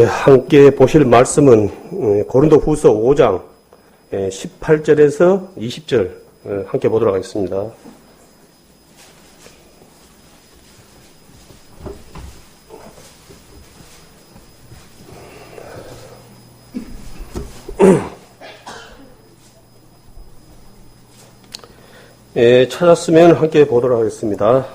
함께 보실 말씀은 고린도후서 5장 18절에서 20절 함께 보도록 하겠습니다. 찾았으면 함께 보도록 하겠습니다.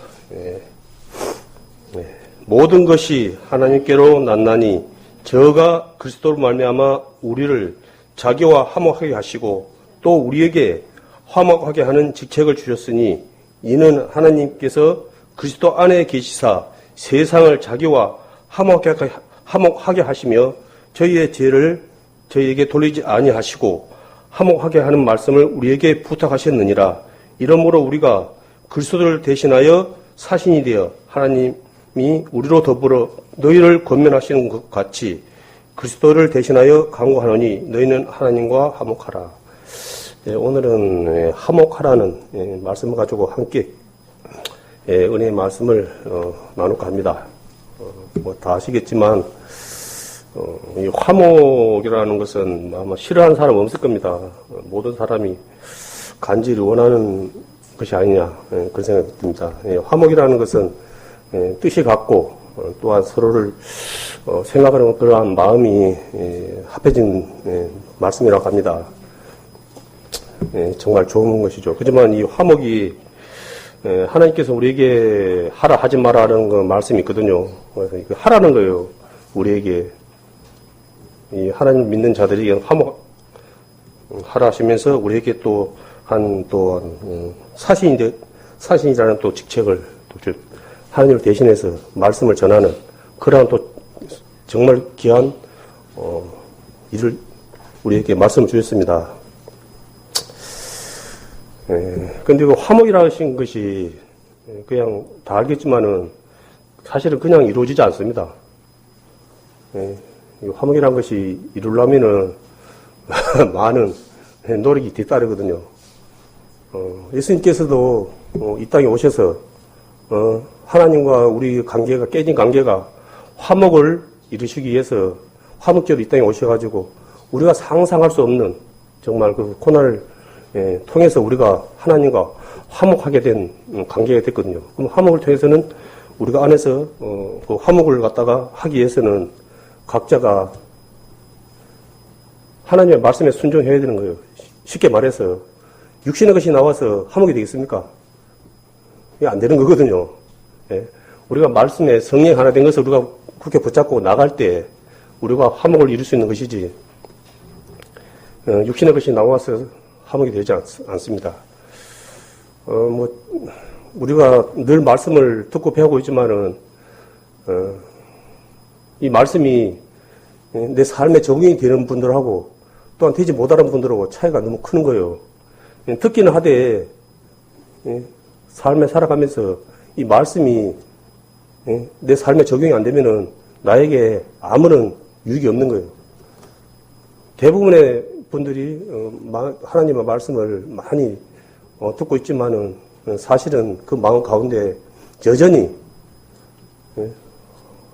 모든 것이 하나님께로 났나니 저가 그리스도로 말미암아 우리를 자기와 화목하게 하시고 또 우리에게 화목하게 하는 직책을 주셨으니 이는 하나님께서 그리스도 안에 계시사 세상을 자기와 화목하게 하시며 저희의 죄를 저희에게 돌리지 아니하시고 화목하게 하는 말씀을 우리에게 부탁하셨느니라. 이러므로 우리가 그리스도를 대신하여 사신이 되어 하나님이 우리로 더불어 너희를 권면하시는 것 같이 그리스도를 대신하여 강구하노니 너희는 하나님과 화목하라. 오늘은 화목하라는 말씀을 가지고 함께 은혜의 말씀을 나눌까 합니다. 다 아시겠지만 이 화목이라는 것은 아마 싫어하는 사람 없을 겁니다. 모든 사람이 간절히 원하는 것이 아니냐 그런 생각이 듭니다. 화목이라는 것은 뜻이 같고 또한 서로를 생각하는 그러한 마음이 합해진 말씀이라고 합니다. 정말 좋은 것이죠. 하지만 이 화목이 하나님께서 우리에게 하라 하지 마라 하는 그 말씀이 있거든요. 그래서 하라는 거예요. 우리에게 이 하나님 믿는 자들에게 화목하라 하시면서 우리에게 또 사신이라는 또 직책을 또 하나님을 대신해서 말씀을 전하는 그러한 또 정말 귀한 일을 우리에게 말씀을 주셨습니다. 근데 그 화목이라 하신 것이 그냥 다 알겠지만은 사실은 그냥 이루어지지 않습니다. 이 화목이라는 것이 이루려면은 많은 노력이 뒤따르거든요. 예수님께서도 이 땅에 오셔서 하나님과 우리 관계가 깨진 관계가 화목을 이루시기 위해서 화목제로 이 땅에 오셔가지고 우리가 상상할 수 없는 정말 그 고난을 통해서 우리가 하나님과 화목하게 된 관계가 됐거든요. 그럼 화목을 통해서는 우리가 안에서 그 화목을 갖다가 하기 위해서는 각자가 하나님의 말씀에 순종해야 되는 거예요. 쉽게 말해서 육신의 것이 나와서 화목이 되겠습니까? 이게 안 되는 거거든요. 우리가 말씀에 성령 하나 된 것을 우리가 그렇게 붙잡고 나갈 때 우리가 화목을 이룰 수 있는 것이지 육신의 것이 나와서 화목이 되지 않습니다. 우리가 늘 말씀을 듣고 배우고 있지만은 이 말씀이 내 삶에 적용이 되는 분들하고 또한 되지 못하는 분들하고 차이가 너무 큰 거예요. 듣기는 하되 삶에 살아가면서 이 말씀이 내 삶에 적용이 안 되면은 나에게 아무런 유익이 없는 거예요. 대부분의 분들이 하나님의 말씀을 많이 듣고 있지만은 사실은 그 마음 가운데 여전히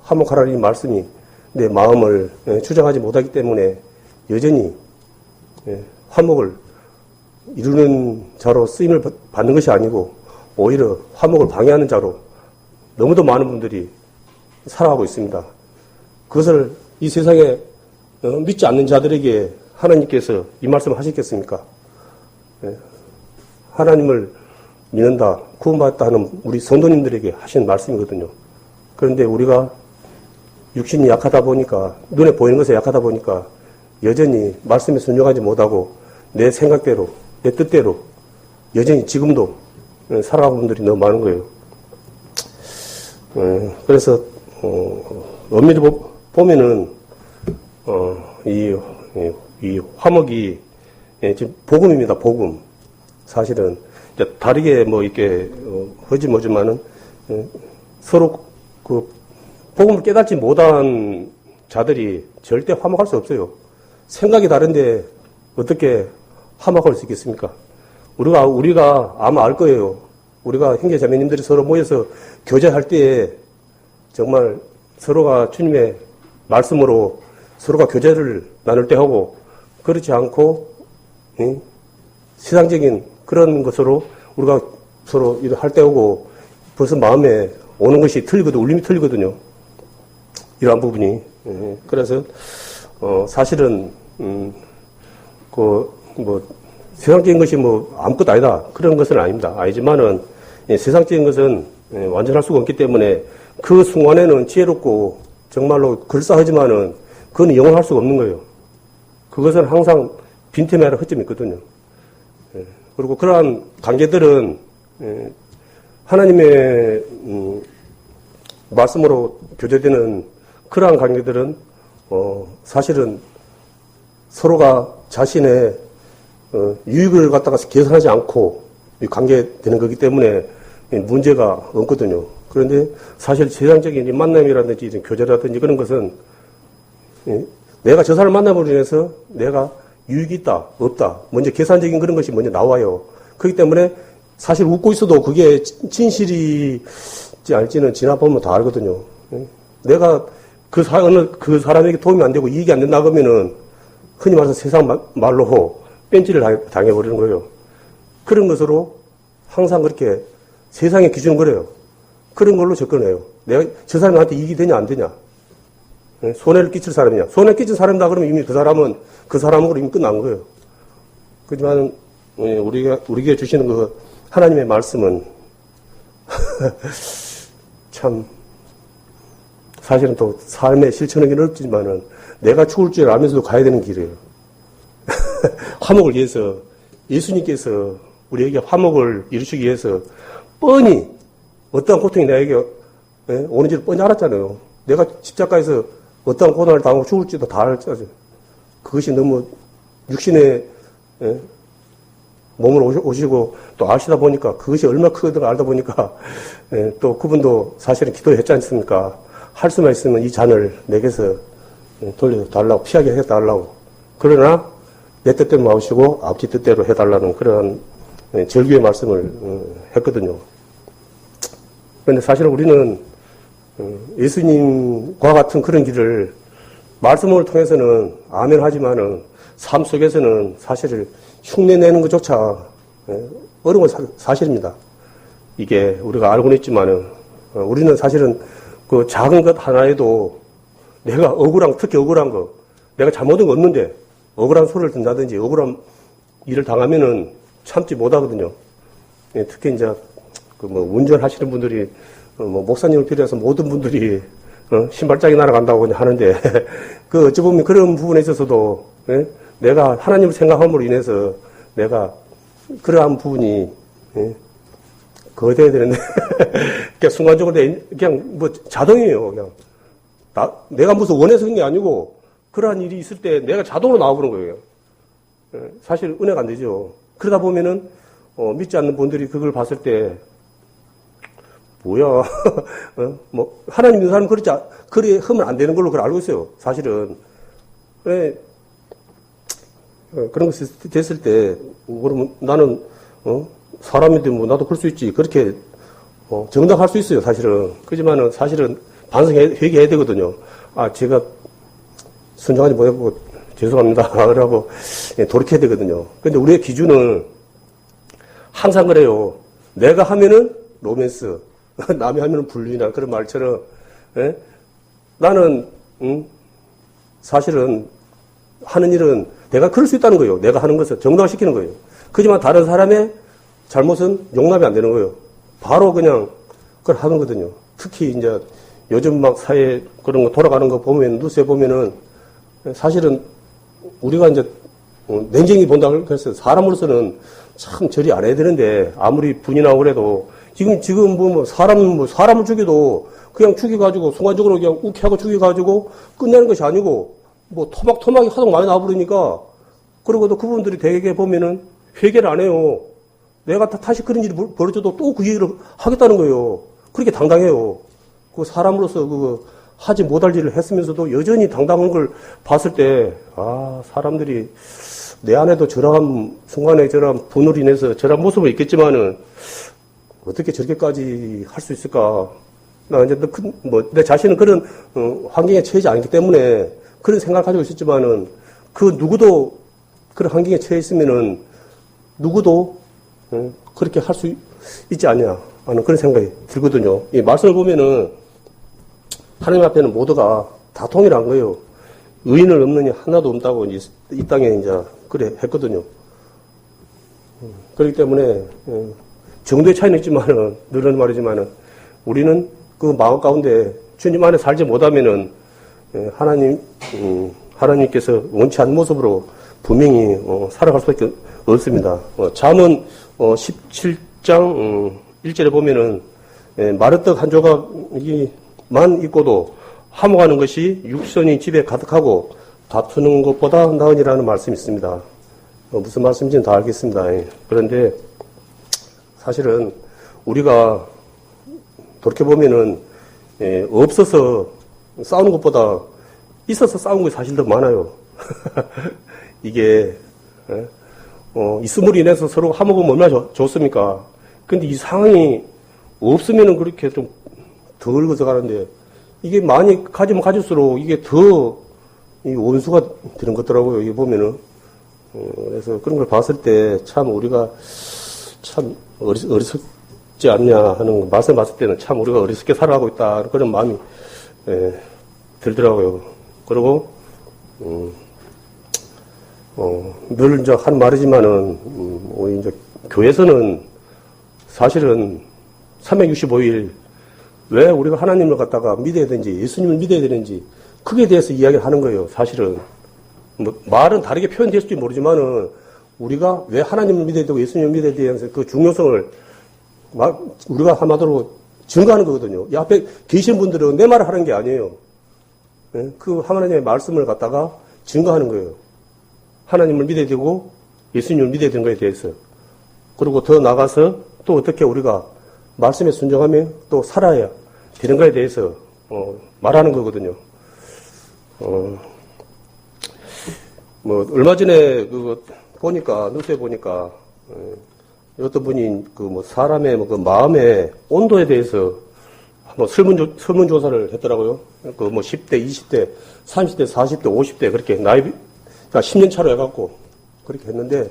화목하라는 이 말씀이 내 마음을 주장하지 못하기 때문에 여전히 화목을 이루는 자로 쓰임을 받는 것이 아니고 오히려 화목을 방해하는 자로 너무도 많은 분들이 살아가고 있습니다. 그것을 이 세상에 믿지 않는 자들에게 하나님께서 이 말씀을 하셨겠습니까? 하나님을 믿는다, 구원받았다 하는 우리 성도님들에게 하신 말씀이거든요. 그런데 우리가 육신이 약하다 보니까, 눈에 보이는 것에 약하다 보니까 여전히 말씀에 순종하지 못하고 내 생각대로, 내 뜻대로 여전히 지금도 살아가는 분들이 너무 많은 거예요. 그래서 엄밀히 보면은 이 화목이 지금 복음입니다. 복음. 사실은 이제 다르게 이렇게 허지머지만은 서로 그 복음을 깨닫지 못한 자들이 절대 화목할 수 없어요. 생각이 다른데 어떻게 화목할 수 있겠습니까? 우리가 아마 알 거예요. 우리가 형제 자매님들이 서로 모여서 교제할 때에 정말 서로가 주님의 말씀으로 서로가 교제를 나눌 때 하고, 그렇지 않고 세상적인 그런 것으로 우리가 서로 일을 할 때 하고 벌써 마음에 오는 것이 틀리거든, 울림이 틀리거든요. 이러한 부분이. 그래서 사실은 세상적인 것이 아무것도 아니다, 그런 것은 아닙니다. 아니지만은 세상적인 것은 완전할 수가 없기 때문에 그 순간에는 지혜롭고 정말로 근사하지만은 그건 영원할 수가 없는 거예요. 그것은 항상 빈틈이 아니라 허점이 있거든요. 그리고 그러한 관계들은 하나님의 말씀으로 교제되는 그러한 관계들은 사실은 서로가 자신의 유익을 갖다가 계산하지 않고 관계되는 거기 때문에 문제가 없거든요. 그런데 사실 세상적인 만남이라든지 교제라든지 그런 것은 내가 저 사람을 만남으로 인해서 내가 유익이 있다, 없다, 먼저 계산적인 그런 것이 먼저 나와요. 그렇기 때문에 사실 웃고 있어도 그게 진실이지 알지는 지나보면 다 알거든요. 내가 그 사람에게 도움이 안 되고 이익이 안 된다 그러면은 흔히 말해서 세상 말로 뺀질을 당해버리는 거예요. 그런 것으로 항상 그렇게 세상의 기준은 그래요. 그런 걸로 접근해요. 내가 저 사람이 나한테 이익이 되냐 안 되냐, 손해를 끼칠 사람이냐. 손해를 끼칠 사람이다 그러면 이미 그 사람으로 이미 끝난 거예요. 그렇지만 우리에게 주시는 그 하나님의 말씀은 참 사실은 또 삶에 실천하기는 어렵지만은 내가 죽을 줄 알면서도 가야 되는 길이에요. 화목을 위해서 예수님께서 우리에게 화목을 이루시기 위해서 뻔히 어떠한 고통이 나에게 오는지를 뻔히 알았잖아요. 내가 십자가에서 어떠한 고난을 당하고 죽을지도 다 알았잖아요. 그것이 너무 육신의 몸을 오시고 또 아시다 보니까 그것이 얼마나 크거든 알다 보니까 또 그분도 사실은 기도했지 않습니까? 할 수만 있으면 이 잔을 내게서 돌려달라고, 피하게 해달라고. 그러나 내 뜻대로 마시고 아버지 뜻대로 해달라는 그런 절규의 말씀을 했거든요. 그런데 사실 우리는 예수님과 같은 그런 길을 말씀을 통해서는 아멘 하지만은 삶 속에서는 사실 흉내내는 것조차 어려운 사실입니다. 이게 우리가 알고는 있지만은 우리는 사실은 그 작은 것 하나에도 내가 특히 억울한 거, 내가 잘못한 거 없는데 억울한 소리를 듣는다든지 억울한 일을 당하면은 참지 못하거든요. 특히 이제 운전하시는 분들이 목사님을 비롯해서 모든 분들이 신발짝이 날아간다고 하는데 그 어찌 보면 그런 부분에 있어서도 내가 하나님을 생각함으로 인해서 내가 그러한 부분이 거대해야 되는데 그냥 순간적으로 그냥 자동이에요. 그냥 내가 무슨 원해서 그런 게 아니고 그러한 일이 있을 때 내가 자동으로 나와보는 거예요. 사실 은혜가 안 되죠. 그러다 보면은 믿지 않는 분들이 그걸 봤을 때 뭐야 하나님 믿는 사람은 그래 하면 안 되는 걸로 그걸 알고 있어요. 사실은 그런 것이 됐을 때 그러면 나는 사람인데 나도 그럴 수 있지, 그렇게 정당할 수 있어요. 사실은. 그렇지만은 사실은 회개해야 되거든요. 제가 순종하지 못하고 죄송합니다 그러고 돌이켜야 되거든요. 그런데 우리의 기준은 항상 그래요. 내가 하면은 로맨스, 남이 하면은 불륜이나 그런 말처럼 나는 사실은 하는 일은 내가 그럴 수 있다는 거예요. 내가 하는 것을 정당화시키는 거예요. 그렇지만 다른 사람의 잘못은 용납이 안 되는 거예요. 바로 그냥 그걸 하는 거거든요. 특히 이제 요즘 막 사회 그런 거 돌아가는 거 보면, 뉴스에 보면은 사실은 우리가 이제 냉정히 본다고 해서 사람으로서는 참 저리 안 해야 되는데 아무리 분이 나고 그래도 지금 보면 사람을 죽여도 그냥 죽여가지고 순간적으로 그냥 욱해하고 죽여가지고 끝내는 것이 아니고 토막토막이 하도 많이 나와버리니까 그러고도 그분들이 대개 보면은 회개를 안 해요. 내가 다시 그런 일이 벌어져도 또 그 일을 하겠다는 거예요. 그렇게 당당해요. 그 사람으로서 하지 못할 일을 했으면서도 여전히 당당한 걸 봤을 때, 사람들이 내 안에도 저러한 순간에 저러한 분으로 인해서 저러한 모습은 있겠지만은 어떻게 저렇게까지 할 수 있을까? 나 이제 내 자신은 그런, 환경에 처하지 않기 때문에 그런 생각을 가지고 있었지만은 그 누구도 그런 환경에 처해 있으면은 누구도 그렇게 할 수 있지 않냐 하는 그런 생각이 들거든요. 이 말씀을 보면은 하나님 앞에는 모두가 다 동일한 거예요. 의인을 없느니 하나도 없다고 이 땅에 이제 그래 했거든요. 그렇기 때문에 정도의 차이는 있지만은 늘은 말이지만은 우리는 그 마음 가운데 주님 안에 살지 못하면은 하나님께서 원치 않는 모습으로 분명히 살아갈 수밖에 없습니다. 잠언 17장 1절에 보면은 마르떡 한 조각만 있고도 화목하는 것이 육선이 집에 가득하고 다투는 것보다 나으니라는 말씀이 있습니다. 무슨 말씀인지는 다 알겠습니다. 그런데 사실은 우리가 돌이켜보면은 없어서 싸우는 것보다 있어서 싸우는 게 사실 더 많아요. 이게 있음으로 인해서 서로 화목하면 얼마나 좋습니까? 근데 이 상황이 없으면은 그렇게 좀 덜 거져가는데 이게 많이 가지면 가질수록 이게 더 이 원수가 되는 것더라고요. 이게 보면은 그래서 그런 걸 봤을 때 참 우리가 참 어리석지 않냐 하는 말씀 봤을 때는 참 우리가 어리석게 살아가고 있다 그런 마음이 들더라고요. 그리고 늘 이제 한 말이지만은 우리 이제 교회에서는 사실은 365일 왜 우리가 하나님을 갖다가 믿어야 되는지 예수님을 믿어야 되는지 그게 대해서 이야기를 하는 거예요. 사실은 뭐 말은 다르게 표현될지 모르지만은 우리가 왜 하나님을 믿어야 되고 예수님을 믿어야 되는 그 중요성을 우리가 한마디로 증거하는 거거든요. 이 앞에 계신 분들은 내 말을 하는 게 아니에요. 그 하나님의 말씀을 갖다가 증거하는 거예요. 하나님을 믿어야 되고 예수님을 믿어야 되는 거에 대해서. 그리고 더 나가서 또 어떻게 우리가 말씀에 순종하며 또 살아야 되는 거에 대해서 말하는 거거든요. 뭐 얼마 전에 그거 보니까 뉴스에 보니까 어떤 분이 그 뭐 사람의 뭐 그 마음의 온도에 대해서 뭐 설문조사를 했더라고요. 그 뭐 10대, 20대, 30대, 40대, 50대 그렇게 그러니까 10년 차로 해갖고 그렇게 했는데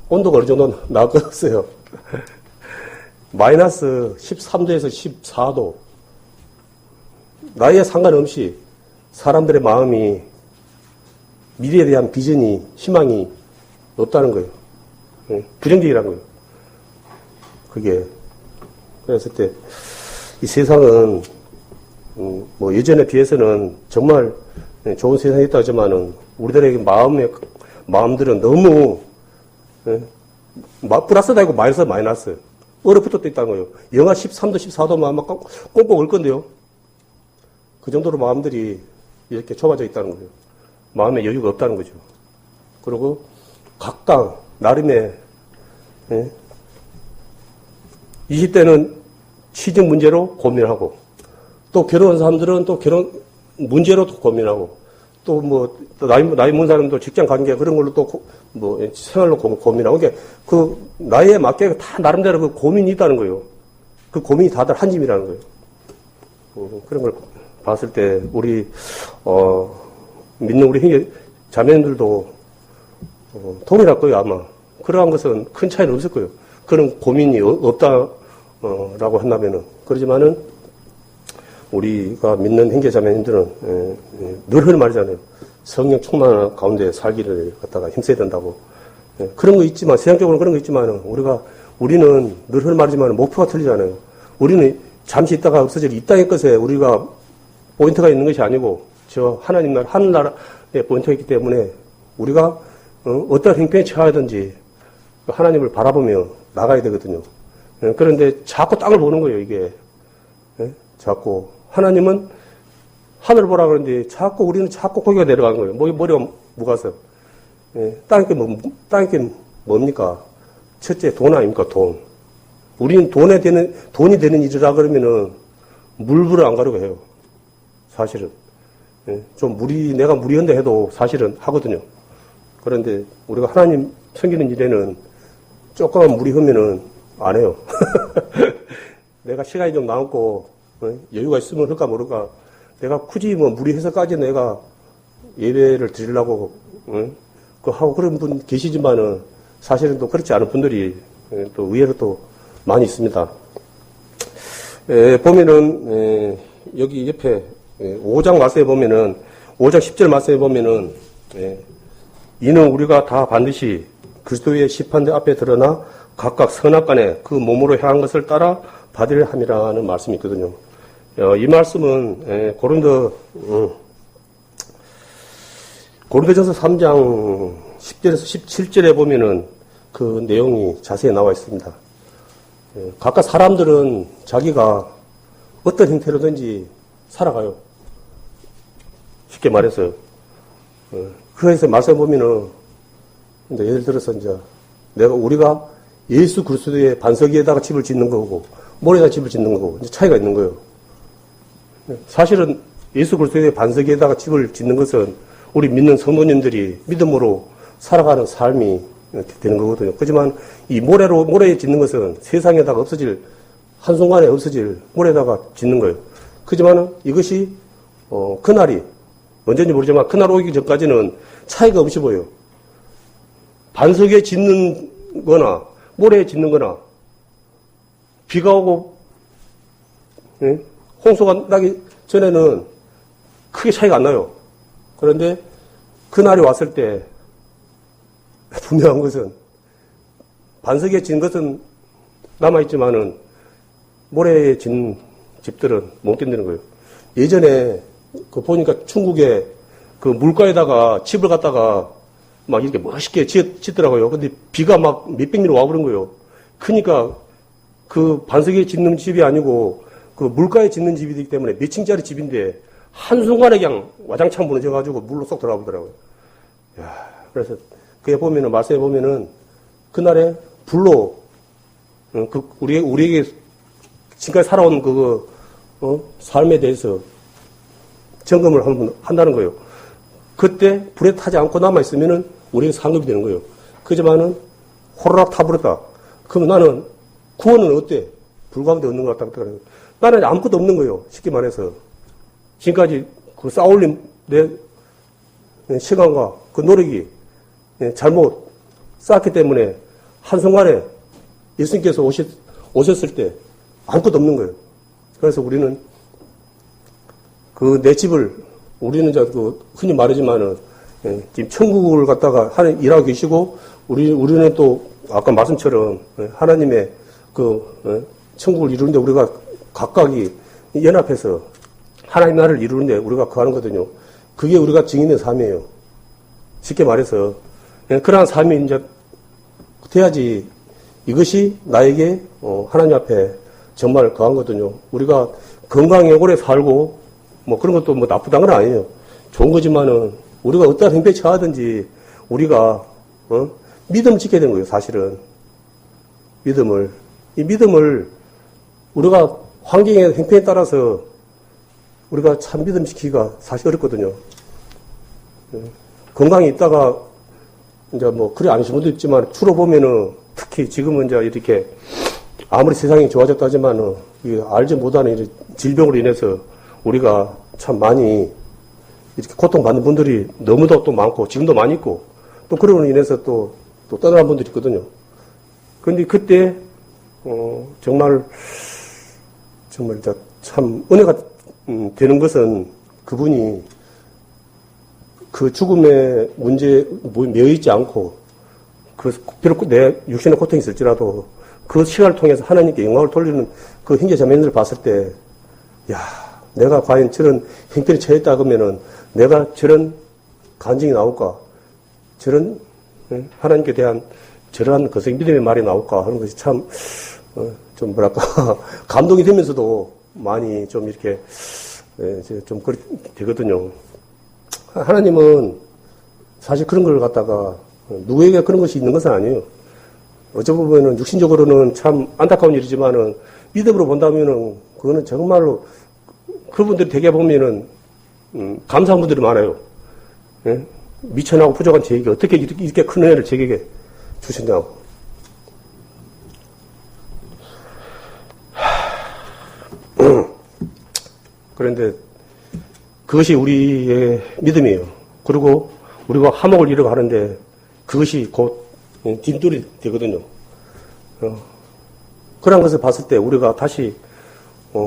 온도가 어느 정도 나왔어요. 마이너스 13도에서 14도. 나이에 상관없이 사람들의 마음이 미래에 대한 비전이, 희망이 없다는 거예요. 부정적이라는 거예요. 그게. 그랬을 때, 이 세상은, 뭐, 예전에 비해서는 정말 좋은 세상이 있다 하지만은, 우리들에게 마음들은 너무, 플러스도 아니고 마이너스. 얼어붙어 있다는 거예요. 영하 13도, 14도만 막 꽁꽁 얼 건데요. 그 정도로 마음들이 이렇게 좁아져 있다는 거예요. 마음에 여유가 없다는 거죠. 그리고 각각 나름의 20대는 취직 문제로 고민하고 또 결혼한 사람들은 또 결혼 문제로 또 고민하고 또 뭐 나이 먹은 사람도 직장 관계 그런 걸로 또 뭐 생활로 고민하고 이게 그 나이에 맞게 다 나름대로 그 고민이 있다는 거예요. 그 고민이 다들 한 짐이라는 거예요. 그런 걸 봤을 때 우리 믿는 우리 형제 자매님들도 동일할 거예요 아마. 그러한 것은 큰 차이는 없을 거예요. 그런 고민이 없다라고 한다면은 그러지만은 우리가 믿는 형제 자매님들은 늘 하는 말이잖아요. 성령 충만한 가운데 살기를 갖다가 힘써야 된다고. 그런 거 있지만 세상적으로는 그런 거 있지만 우리는 늘 하는 말이지만 목표가 틀리잖아요. 우리는 잠시 있다가 없어질 이 땅의 것에 우리가 포인트가 있는 것이 아니고 저 하나님 나라 하늘나라에 포인트가 있기 때문에 우리가 어떤 행편에 처하든지 하나님을 바라보며 나가야 되거든요. 그런데 자꾸 땅을 보는 거예요 이게. 자꾸 하나님은 하늘 보라 그러는데 자꾸 우리는 자꾸 거기가 내려가는 거예요. 머리가 무가서. 땅이 뭡니까? 첫째 돈 아닙니까? 돈. 우리는 돈이 되는 일이라 그러면은 물불을 안 가려고 해요. 사실은. 좀 내가 무리한다 해도 사실은 하거든요. 그런데 우리가 하나님 섬기는 일에는 조금만 무리하면은 안 해요. 내가 시간이 좀 남고 여유가 있으면 할까 모를까. 내가 굳이 뭐 무리해서까지 내가 예배를 드리려고, 하고 그런 분 계시지만은 사실은 또 그렇지 않은 분들이 또 의외로 또 많이 있습니다. 보면은, 여기 옆에 5장 말씀에 보면은, 5장 10절 말씀에 보면은, 이는 우리가 다 반드시 그리스도의 심판대 앞에 드러나 각각 선악간에 그 몸으로 향한 것을 따라 받으려 함이라는 말씀이 있거든요. 이 말씀은 고린도전서 3장 10절에서 17절에 보면은 그 내용이 자세히 나와 있습니다. 각각 사람들은 자기가 어떤 형태로든지 살아가요. 쉽게 말해서. 그래서 말씀 보면은, 이제 예를 들어서 이제 우리가 예수 그리스도의 반석 위에다가 집을 짓는 거고, 모래에다 집을 짓는 거고, 이제 차이가 있는 거예요. 사실은 예수 그리스도의 반석 위에다가 집을 짓는 것은 우리 믿는 성도님들이 믿음으로 살아가는 삶이 되는 거거든요. 하지만 이 모래에 짓는 것은 세상에다가 한순간에 없어질 모래에다가 짓는 거예요. 하지만 이것이, 그날이, 언제인지 모르지만 그날 오기 전까지는 차이가 없이 보여요. 반석에 짓는 거나, 모래에 짓는 거나, 비가 오고, 홍수가 나기 전에는 크게 차이가 안 나요. 그런데 그날이 왔을 때 분명한 것은 반석에 짓는 것은 남아있지만은 모래에 짓는 집들은 못 견디는 거예요. 예전에 보니까 중국에 그 물가에다가 집을 갖다가 막 이렇게 멋있게 짓더라고요. 근데 비가 막 몇백 미터 와버린 거예요. 그러니까 그 반석에 짓는 집이 아니고 그 물가에 짓는 집이기 때문에 몇 층짜리 집인데 한순간에 그냥 와장창 무너져가지고 물로 쏙 들어가 보더라고요. 그래서 그에 보면은, 말씀에 보면은 그날에 불로, 우리에게 지금까지 살아온 삶에 대해서 점검을 한다는 거예요. 그때 불에 타지 않고 남아있으면은 우리에게 상급이 되는 거예요. 그지만은 호로락 타버렸다. 그럼 나는 구원은 어때? 불 가운데 없는 것 같다. 나는 아무것도 없는 거예요. 쉽게 말해서. 지금까지 그 쌓아올린 내 시간과 그 노력이 잘못 쌓았기 때문에 한순간에 예수님께서 오셨을 때 아무것도 없는 거예요. 그래서 우리는 내 집을, 우리는 흔히 말하지만은, 지금 천국을 갖다가 일하고 계시고, 우리는 또 아까 말씀처럼 하나님의 천국을 이루는데 우리가 각각이 연합해서 하나님 나라를 이루는데 우리가 거하는 거거든요. 그게 우리가 증인의 삶이에요. 쉽게 말해서 그러한 삶이 이제 돼야지 이것이 나에게 하나님 앞에 정말 거한 거거든요. 우리가 건강에 오래 살고 뭐 그런 것도 뭐 나쁘다는 건 아니에요. 좋은 거지만은 우리가 어떠한 행패에 처하든지 우리가 믿음을 지켜야 되는 거예요. 사실은 이 믿음을 우리가 환경의 행패에 따라서 우리가 참 믿음 지키기가 사실 어렵거든요. 건강이 있다가 이제 뭐 그래 아니신 분도 있지만 주로 보면은 특히 지금은 이제 이렇게 아무리 세상이 좋아졌다 하지만은 알지 못하는 질병으로 인해서 우리가 참 많이 이렇게 고통받는 분들이 너무도 또 많고 지금도 많이 있고 또 그로 인해서 또 떠나는 분들이 있거든요. 그런데 그때 정말 이제 참 은혜가 되는 것은 그분이 그 죽음의 문제에 매여있지 않고 비록 내 육신의 고통이 있을지라도 그 시간을 통해서 하나님께 영광을 돌리는 그 형제자매들을 봤을 때 내가 과연 저런 형편에 처했다 그러면은 내가 저런 간증이 나올까? 저런 하나님께 대한 저러한 믿음의 말이 나올까 하는 것이 참 좀 뭐랄까 감동이 되면서도 많이 좀 이렇게 좀 그렇게 되거든요. 하나님은 사실 그런 걸 갖다가 누구에게 그런 것이 있는 것은 아니에요. 어찌 보면은 육신적으로는 참 안타까운 일이지만은 믿음으로 본다면은 그거는 정말로 그분들이 되게 보면은 감사한 분들이 많아요. 예? 미천하고 부족한 저에게 어떻게 이렇게 큰 은혜를 저에게 주셨냐고. 그런데 그것이 우리의 믿음이에요. 그리고 우리가 화목을 이루고 하는데 그것이 곧 딘돌이 되거든요. 그런 것을 봤을 때 우리가 다시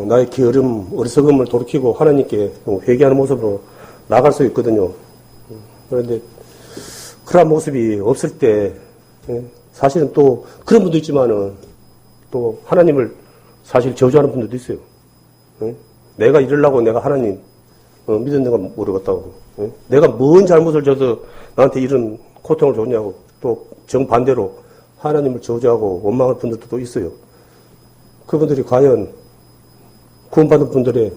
나의 게으름, 어리석음을 돌이키고 하나님께 회개하는 모습으로 나갈 수 있거든요. 그런데 그런 모습이 없을 때 사실은 또 그런 분도 있지만은 또 하나님을 사실 저주하는 분들도 있어요. 내가 이러려고 내가 하나님 믿었는가 모르겠다고. 내가 뭔 잘못을 져서 나한테 이런 고통을 줬냐고. 또 정반대로 하나님을 저주하고 원망할 분들도 또 있어요. 그분들이 과연 구원받은 분들의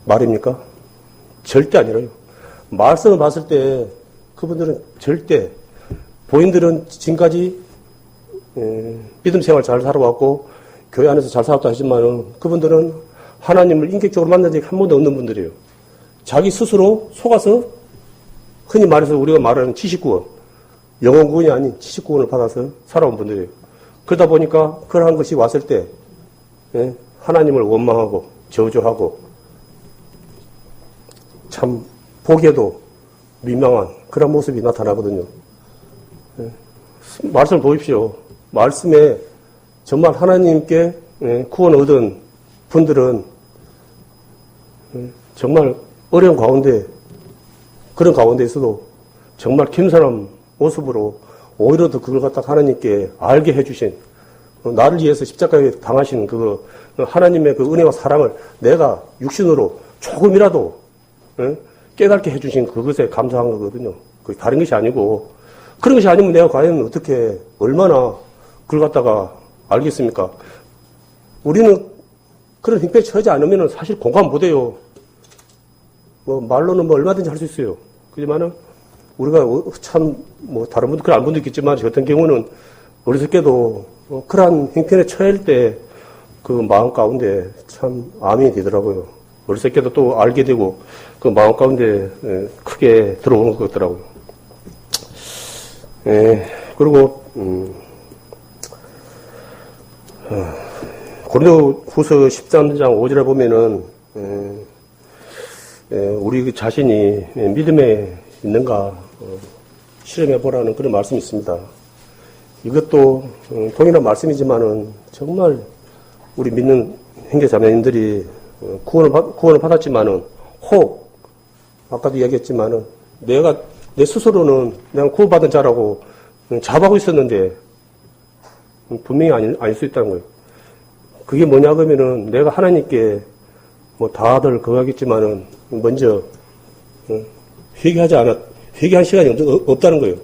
말입니까? 절대 아니라요. 말씀을 봤을 때 그분들은 절대, 본인들은 지금까지 믿음 생활 잘 살아왔고 교회 안에서 잘 살았다 하지만은 그분들은 하나님을 인격적으로 만난 적이 한 번도 없는 분들이에요. 자기 스스로 속아서 흔히 말해서 우리가 말하는 지식구원, 영혼구원이 아닌 지식구원을 받아서 살아온 분들이에요. 그러다 보니까 그러한 것이 왔을 때 하나님을 원망하고 저주하고 참 보기에도 민망한 그런 모습이 나타나거든요. 말씀을 보십시오. 말씀에 정말 하나님께 구원을 얻은 분들은 정말 어려운 가운데, 그런 가운데 있어도 정말 겸손한 모습으로 오히려 더 그걸 갖다 하나님께 알게 해주신, 나를 위해서 십자가에 당하신 그 하나님의 그 은혜와 사랑을 내가 육신으로 조금이라도 깨닫게 해주신 그것에 감사한 거거든요. 그게 다른 것이 아니고, 그런 것이 아니면 내가 과연 어떻게, 얼마나 그걸 갖다가 알겠습니까? 우리는 그런 형편에 처하지 않으면 사실 공감 못해요. 말로는 얼마든지 할 수 있어요. 그렇지만은 우리가 참 다른 분들 그런 분도 있겠지만 저 같은 경우는 어리석게도 그러한 형편에 처할 때 그 마음 가운데 참 암이 되더라고요. 어리석게도 또 알게 되고 그 마음 가운데 크게 들어오는 것 같더라고요. 그리고 고린도후서 13장 5절에 보면은 우리 자신이 믿음에 있는가 실험해 보라는 그런 말씀이 있습니다. 이것도 동일한 말씀이지만은 정말 우리 믿는 형제 자매님들이 구원을 받았지만은 혹 아까도 이야기했지만은 내 스스로는 내가 구원받은 자라고 자부하고 있었는데 분명히 아닐 수 있다는 거예요. 그게 뭐냐 그러면은 내가 하나님께 다들 그거 하겠지만은 먼저 회개한 시간이 없다는 거예요.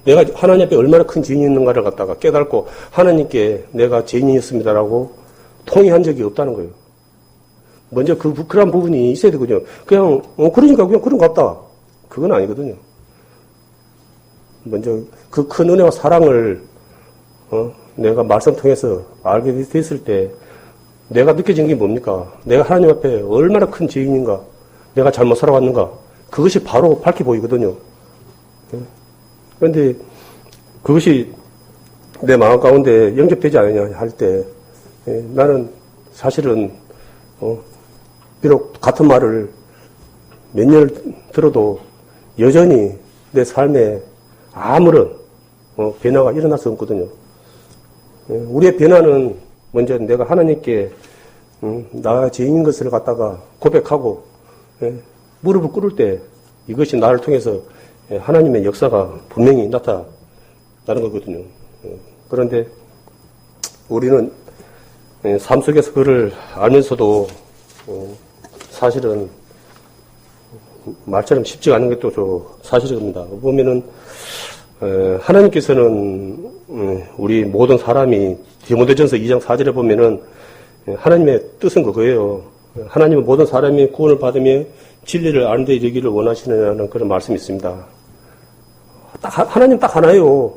내가 하나님 앞에 얼마나 큰 죄인이 있는가를 갖다가 깨닫고 하나님께 내가 죄인이었습니다라고 통의한 적이 없다는 거예요. 먼저 그런 부분이 있어야 되거든요. 그냥 그러니까 그냥 그런 것 같다. 그건 아니거든요. 먼저 그 큰 은혜와 사랑을 내가 말씀 통해서 알게 됐을 때 내가 느껴진 게 뭡니까? 내가 하나님 앞에 얼마나 큰 죄인인가, 내가 잘못 살아왔는가, 그것이 바로 밝혀 보이거든요. 그런데 그것이 내 마음 가운데 영접되지 않느냐 할 때 나는 사실은 비록 같은 말을 몇 년을 들어도 여전히 내 삶에 아무런 변화가 일어날 수 없거든요. 우리의 변화는 먼저 내가 하나님께 나 죄인인 것을 갖다가 고백하고 무릎을 꿇을 때 이것이 나를 통해서 하나님의 역사가 분명히 나타나는 거거든요. 그런데 우리는 삶 속에서 그를 알면서도 사실은 말처럼 쉽지가 않은 것도 사실입니다. 보면은 하나님께서는 우리 모든 사람이 디모데전서 2장 4절에 보면은 하나님의 뜻은 그거예요. 하나님은 모든 사람이 구원을 받으며 진리를 아는 데 이르기를 원하시느냐는 그런 말씀이 있습니다. 하나님 딱 하나예요.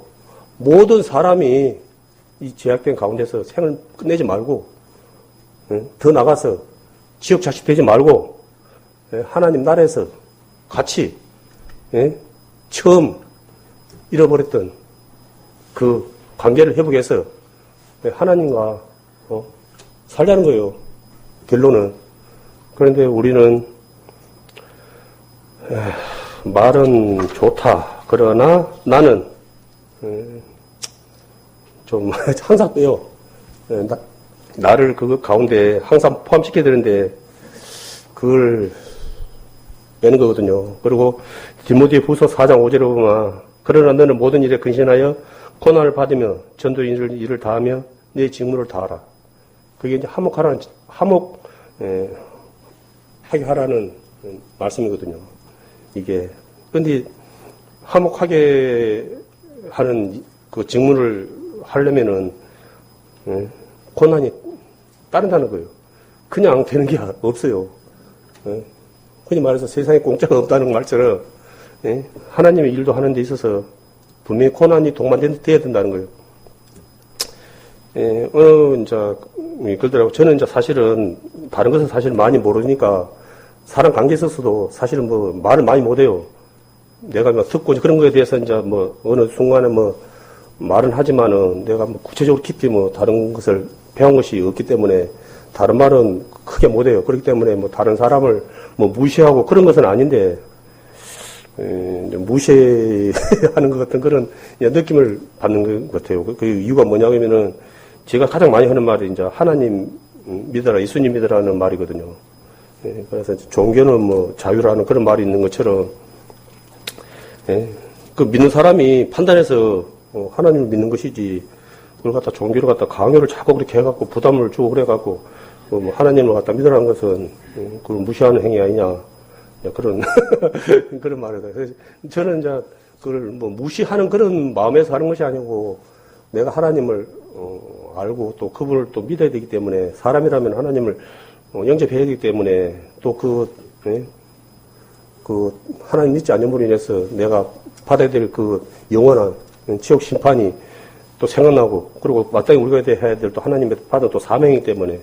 모든 사람이 이 제약된 가운데서 생을 끝내지 말고 더 나가서 지역 자식되지 말고 하나님 나라에서 같이 처음 잃어버렸던 그 관계를 회복해서 하나님과 살자는 거예요. 결론은 그런데 우리는 말은 좋다. 그러나 나는 좀 항상 빼요. 나를 그 가운데 항상 포함시켜야 되는데 그걸 빼는 거거든요. 그리고 디모데후서 4장 5절에 보면 그러나 너는 모든 일에 근신하여 고난을 받으며 전도 일을 다하며 내 직무를 다하라. 그게 이제 하게 하라는 말씀이거든요. 이게 근데 화목하게 하는 그 직무를 하려면은 고난이 따른다는 거예요. 그냥 되는 게 없어요. 흔히 말해서 세상에 공짜가 없다는 말처럼 하나님의 일도 하는 데 있어서 분명히 고난이 동반돼야 된다는 거예요. 그러더라고. 저는 이제 사실은 다른 것은 사실 많이 모르니까 사람 관계에 있어서도 사실은 뭐 말을 많이 못해요. 내가 뭐 듣고 그런 거에 대해서 이제 뭐 어느 순간에 뭐 말은 하지만은 내가 뭐 구체적으로 깊이 뭐 다른 것을 배운 것이 없기 때문에 다른 말은 크게 못해요. 그렇기 때문에 뭐 다른 사람을 뭐 무시하고 그런 것은 아닌데 무시하는 것 같은 그런 느낌을 받는 것 같아요. 그 이유가 뭐냐면은 제가 가장 많이 하는 말이 이제 하나님 믿어라, 예수님 믿어라는 말이거든요. 그래서 종교는 뭐 자유라는 그런 말이 있는 것처럼 그 믿는 사람이 판단해서 하나님을 믿는 것이지 그걸 갖다 종교를 갖다 강요를 자꾸 그렇게 해갖고 부담을 주고 그래갖고 뭐 하나님을 갖다 믿으라는 것은 그걸 무시하는 행위 아니냐 그런 그런 말이다. 그래서 저는 이제 그걸 뭐 무시하는 그런 마음에서 하는 것이 아니고 내가 하나님을 알고 또 그분을 또 믿어야 되기 때문에 사람이라면 하나님을 영접해야 되기 때문에 또 그 하나님 믿지 않는 분으로 인해서 내가 받아야 될 그 영원한 지옥 심판이 또 생각나고 그리고 마땅히 우리가 해야 될 또 하나님의 받은 또 사명이기 때문에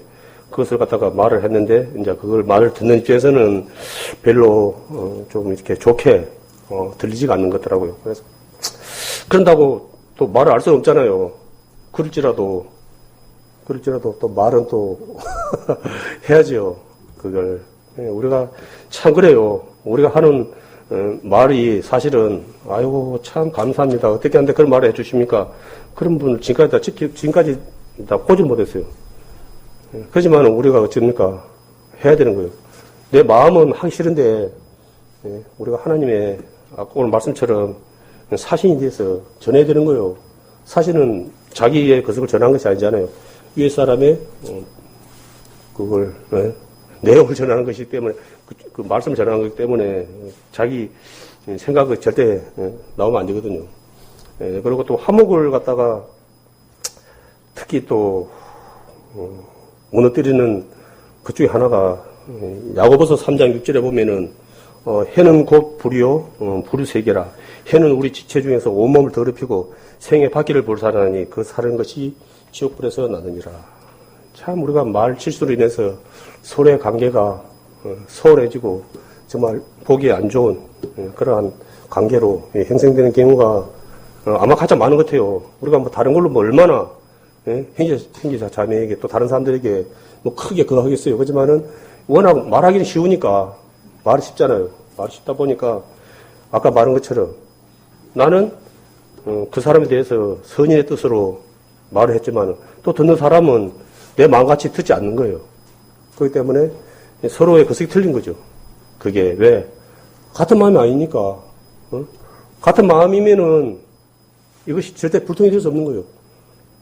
그것을 갖다가 말을 했는데 이제 그걸 말을 듣는 입장에서는 별로 좀 이렇게 좋게 들리지가 않는 것 같더라고요. 그래서 그런다고 또 말을 알 수는 없잖아요. 그럴지라도 또 말은 또 해야죠. 그걸 우리가 참 그래요. 우리가 하는 말이 사실은 아이고 참 감사합니다. 어떻게 하는데 그런 말을 해주십니까? 그런 분을 지금까지 다 보질 못했어요. 그렇지만 우리가 어쩝니까? 해야 되는 거예요. 내 마음은 하기 싫은데 우리가 하나님의 아까 오늘 말씀처럼 사신이 돼서 전해야 되는 거예요. 사실은 자기의 것을 전한 것이 아니잖아요. 위에 사람의 그걸 내용을 전하는 것이기 때문에 그 말씀을 전하는 것이기 때문에 자기 생각이 절대 나오면 안 되거든요. 그리고 또 화목을 갖다가 특히 또 무너뜨리는 그 중에 하나가 야고보서 3장 6절에 보면은 해는 곧 불이요 불의세계라. 해는 우리 지체 중에서 온몸을 더럽히고 생의 바퀴를 불사르니 그 사는 것이 지옥불에서 나느니라. 참 우리가 말 실수로 인해서 서로의 관계가 소원해지고 정말 보기 안 좋은 그러한 관계로 형성되는 경우가 아마 가장 많은 것 같아요. 우리가 뭐 다른 걸로 뭐 얼마나 형제자 자매에게 또 다른 사람들에게 뭐 크게 그거 하겠어요. 그렇지만은 워낙 말하기는 쉬우니까 말이 쉽잖아요. 말이 쉽다 보니까 아까 말한 것처럼 나는 그 사람에 대해서 선의의 뜻으로 말을 했지만 또 듣는 사람은 내 마음같이 듣지 않는 거예요. 그렇기 때문에 서로의 것이 틀린 거죠. 그게 왜? 같은 마음이 아니니까. 같은 마음이면은 이것이 절대 불통이 될 수 없는 거예요.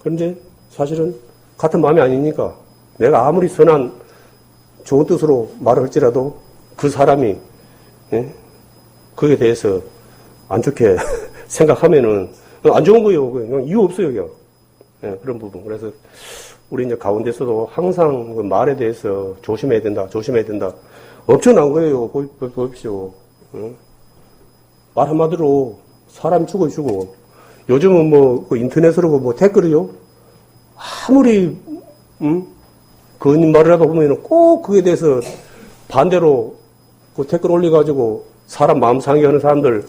그런데 사실은 같은 마음이 아니니까 내가 아무리 선한 좋은 뜻으로 말을 할지라도 그 사람이 그에 대해서 안 좋게 생각하면은 안 좋은 거예요. 그냥 이유 없어요. 그냥. 그런 부분. 그래서 우리 이제 가운데서도 항상 그 말에 대해서 조심해야 된다. 엄청난 거예요. 보십시오. 말 한마디로 사람 죽어주고 요즘은 뭐 그 인터넷으로 뭐 댓글이요. 아무리 거짓말이라도 보면은 꼭 그에 대해서 반대로 그 댓글 올려가지고 사람 마음 상해하는 사람들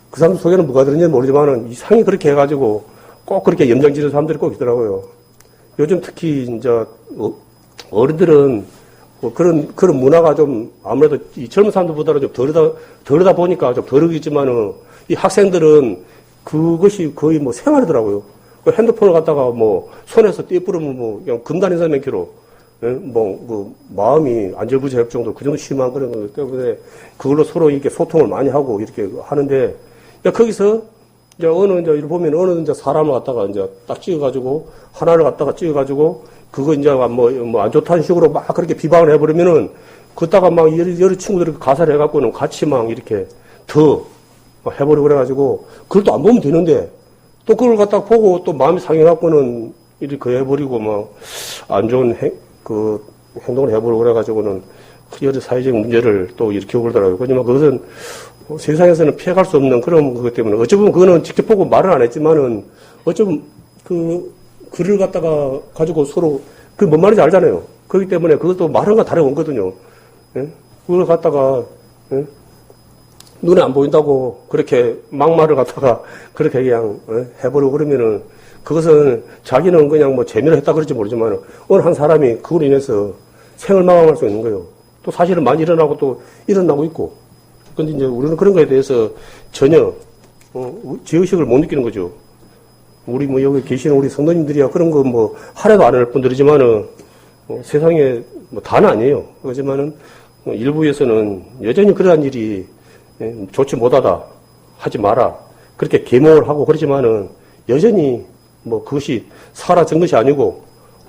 그 사람들 속에는 뭐가 들었는지 모르지만은 이상히 그렇게 해가지고 꼭 그렇게 염장지는 사람들이 꼭 있더라고요. 요즘 특히 이제 어른들은 뭐 그런 문화가 좀 아무래도 이 젊은 사람들보다는 좀 덜하다 보니까 좀 덜하겠지만은 이 학생들은 그것이 거의 뭐 생활이더라고요. 그 핸드폰을 갖다가 뭐 손에서 떼뿌리면 뭐 그냥 금단에서 맨키로 그 마음이 안절부절할 정도 그 정도 심한 그런 거기 때문에 그걸로 서로 이렇게 소통을 많이 하고 이렇게 하는데 거기서 이제 이제 보면 어느 이제 사람을 갖다가 이제 딱 찍어가지고 하나를 갖다가 찍어가지고 그거 이제 뭐 안 좋다는 식으로 막 그렇게 비방을 해버리면은 그다가 막 여러 친구들이 가사를 해갖고는 같이 막 이렇게 더 해버리고 그래가지고 그걸 또 안 보면 되는데 또 그걸 갖다가 보고 또 마음이 상해갖고는 이렇게 해버리고 막 안 좋은 행동을 해버리고 그래가지고는 여러 사회적 문제를 또 일으키고 그러더라고요. 하지만 그것은 세상에서는 피해갈 수 없는 그런 것 때문에 어쩌면 그거는 직접 보고 말은 안 했지만은 어쩌면 글을 갖다가 가지고 서로 뭔 말인지 알잖아요. 그렇기 때문에 그것도 말은 거 다름없거든요. 예? 그걸 갖다가 예? 눈에 안 보인다고 그렇게 막말을 갖다가 그렇게 그냥 해버리고 그러면은 그것은 자기는 그냥 뭐 재미로 했다 그럴지 모르지만 어느 한 사람이 그걸로 인해서 생을 마감할 수 있는 거예요. 또 사실은 많이 일어나고 또 일어나고 있고. 근데 이제 우리는 그런 거에 대해서 전혀 죄의식을 못 느끼는 거죠. 우리 뭐 여기 계시는 우리 성도님들이야 그런 거 뭐 하려도 안 할 분들이지만은 세상에 뭐 다는 아니에요. 그렇지만은 일부에서는 여전히 그러한 일이 좋지 못하다 하지 마라 그렇게 계몽을 하고 그러지만은 여전히 뭐 그것이 사라진 것이 아니고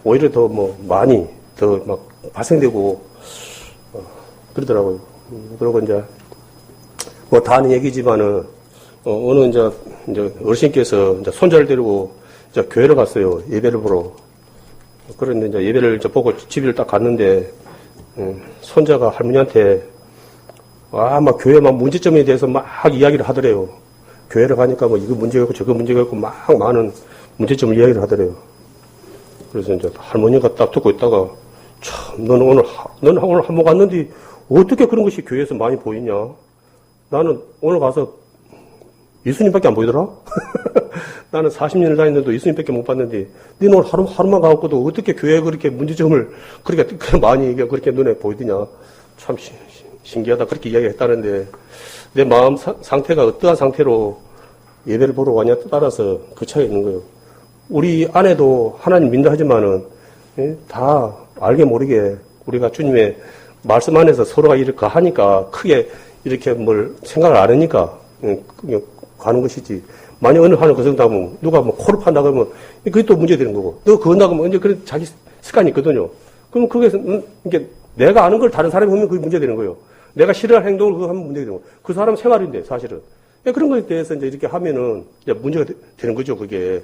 오히려 더 뭐 많이 더 막 발생되고 그러더라고요. 그리고 이제 뭐 다 아는 얘기지만은 어느 이제 어르신께서 이제 손자를 데리고 이제 교회를 갔어요. 예배를 보러. 그런데 이제 예배를 이제 보고 집을 딱 갔는데 손자가 할머니한테 막 교회 막 문제점에 대해서 막 이야기를 하더래요. 교회를 가니까 뭐 이거 문제가 있고 저거 문제가 있고 막 많은 문제점을 이야기를 하더래요. 그래서 이제 할머니가 딱 듣고 있다가 참 너는 오늘 한번 갔는데 어떻게 그런 것이 교회에서 많이 보이냐? 나는 오늘 가서 예수님밖에 안 보이더라? 나는 40년을 다녔는데도 예수님밖에 못 봤는데, 너는 오늘 하루만 가고도 어떻게 교회에 그렇게 문제점을 그렇게 많이 그렇게 눈에 보이더냐? 참 신기하다. 그렇게 이야기했다는데, 내 마음 상태가 어떠한 상태로 예배를 보러 가냐에 따라서 그 차이가 있는 거예요. 우리 안에도 하나님 믿는다 하지만은, 다 알게 모르게 우리가 주님의 말씀 안에서 서로가 이렇게 하니까 크게 이렇게 뭘 생각을 안 하니까 가는 것이지. 만약 어느 하는 것을 하면 누가 뭐 코를 판다 그러면 그게 또 문제되는 거고. 너 그거 한다 그러면 이제 그런 자기 습관이 있거든요. 그럼 그게서 이게 내가 아는 걸 다른 사람이 보면 그게 문제되는 거예요. 내가 싫어하는 행동을 그거 하면 문제되는 거예요. 그 사람 생활인데 사실은. 그런 거에 대해서 이제 이렇게 하면은 이제 문제가 되는 거죠. 그게.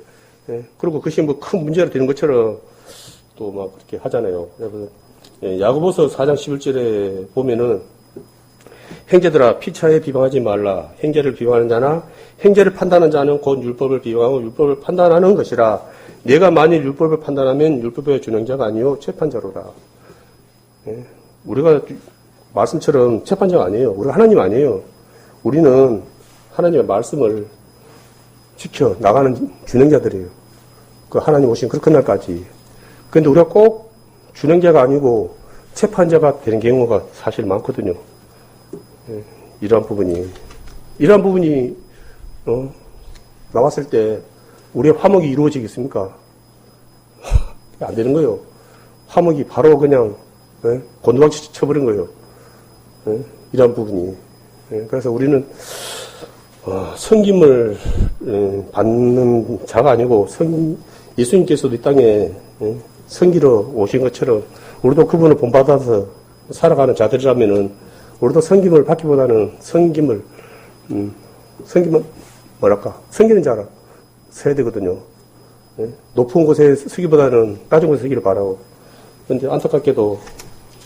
그리고 그것이 뭐 큰 문제가 되는 것처럼 또 막 그렇게 하잖아요. 그래서 야고보서 4장 11절에 보면은 형제들아 피차에 비방하지 말라. 형제를 비방하는 자나 형제를 판단하는 자는 곧 율법을 비방하고 율법을 판단하는 것이라. 내가 만일 율법을 판단하면 율법의 준행자가 아니요 재판자로다. 우리가 말씀처럼 재판자가 아니에요. 우리가 하나님 아니에요. 우리는 하나님의 말씀을 지켜 나가는 준행자들이에요. 그 하나님 오신 그 날까지. 그런데 우리가 꼭 준행자가 아니고 재판자가 되는 경우가 사실 많거든요. 이러한 부분이 나왔을 때 우리의 화목이 이루어지겠습니까? 안 되는 거예요. 화목이 바로 그냥 곤두박질 쳐버린 거예요. 이러한 부분이. 그래서 우리는 섬김을 받는 자가 아니고 예수님께서도 이 땅에 섬기러 오신 것처럼 우리도 그분을 본받아서 살아가는 자들이라면은 우리도 섬김을 받기보다는 섬김은 섬기는 자라 서야 되거든요. 높은 곳에 서기보다는 낮은 곳에 서기를 바라고. 그런데 안타깝게도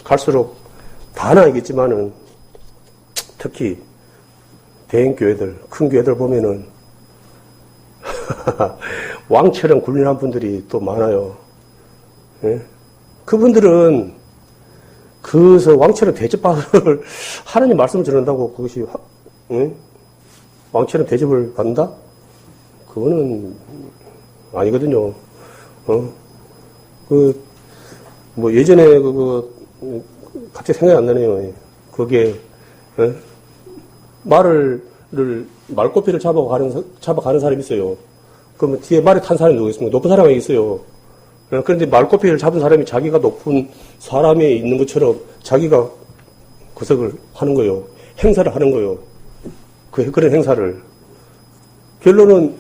갈수록 다는 아니겠지만은 특히 대형교회들, 큰 교회들 보면은 왕처럼 군림한 분들이 또 많아요. 그분들은 그래서 왕처럼 대접받을 하나님 말씀을 전한다고 그것이 왕처럼 대접을 받는다? 그거는 아니거든요. 뭐 예전에 갑자기 생각이 안 나네요. 그게, 말꼬피를 잡아가는 사람이 있어요. 그러면 뒤에 말에 탄 사람이 누구 있습니까? 높은 사람이 있어요. 그런데 말꼬피를 잡은 사람이 자기가 높은 사람이 있는 것처럼 자기가 구석을 하는 거예요. 행사를 하는 거예요. 그런 행사를. 결론은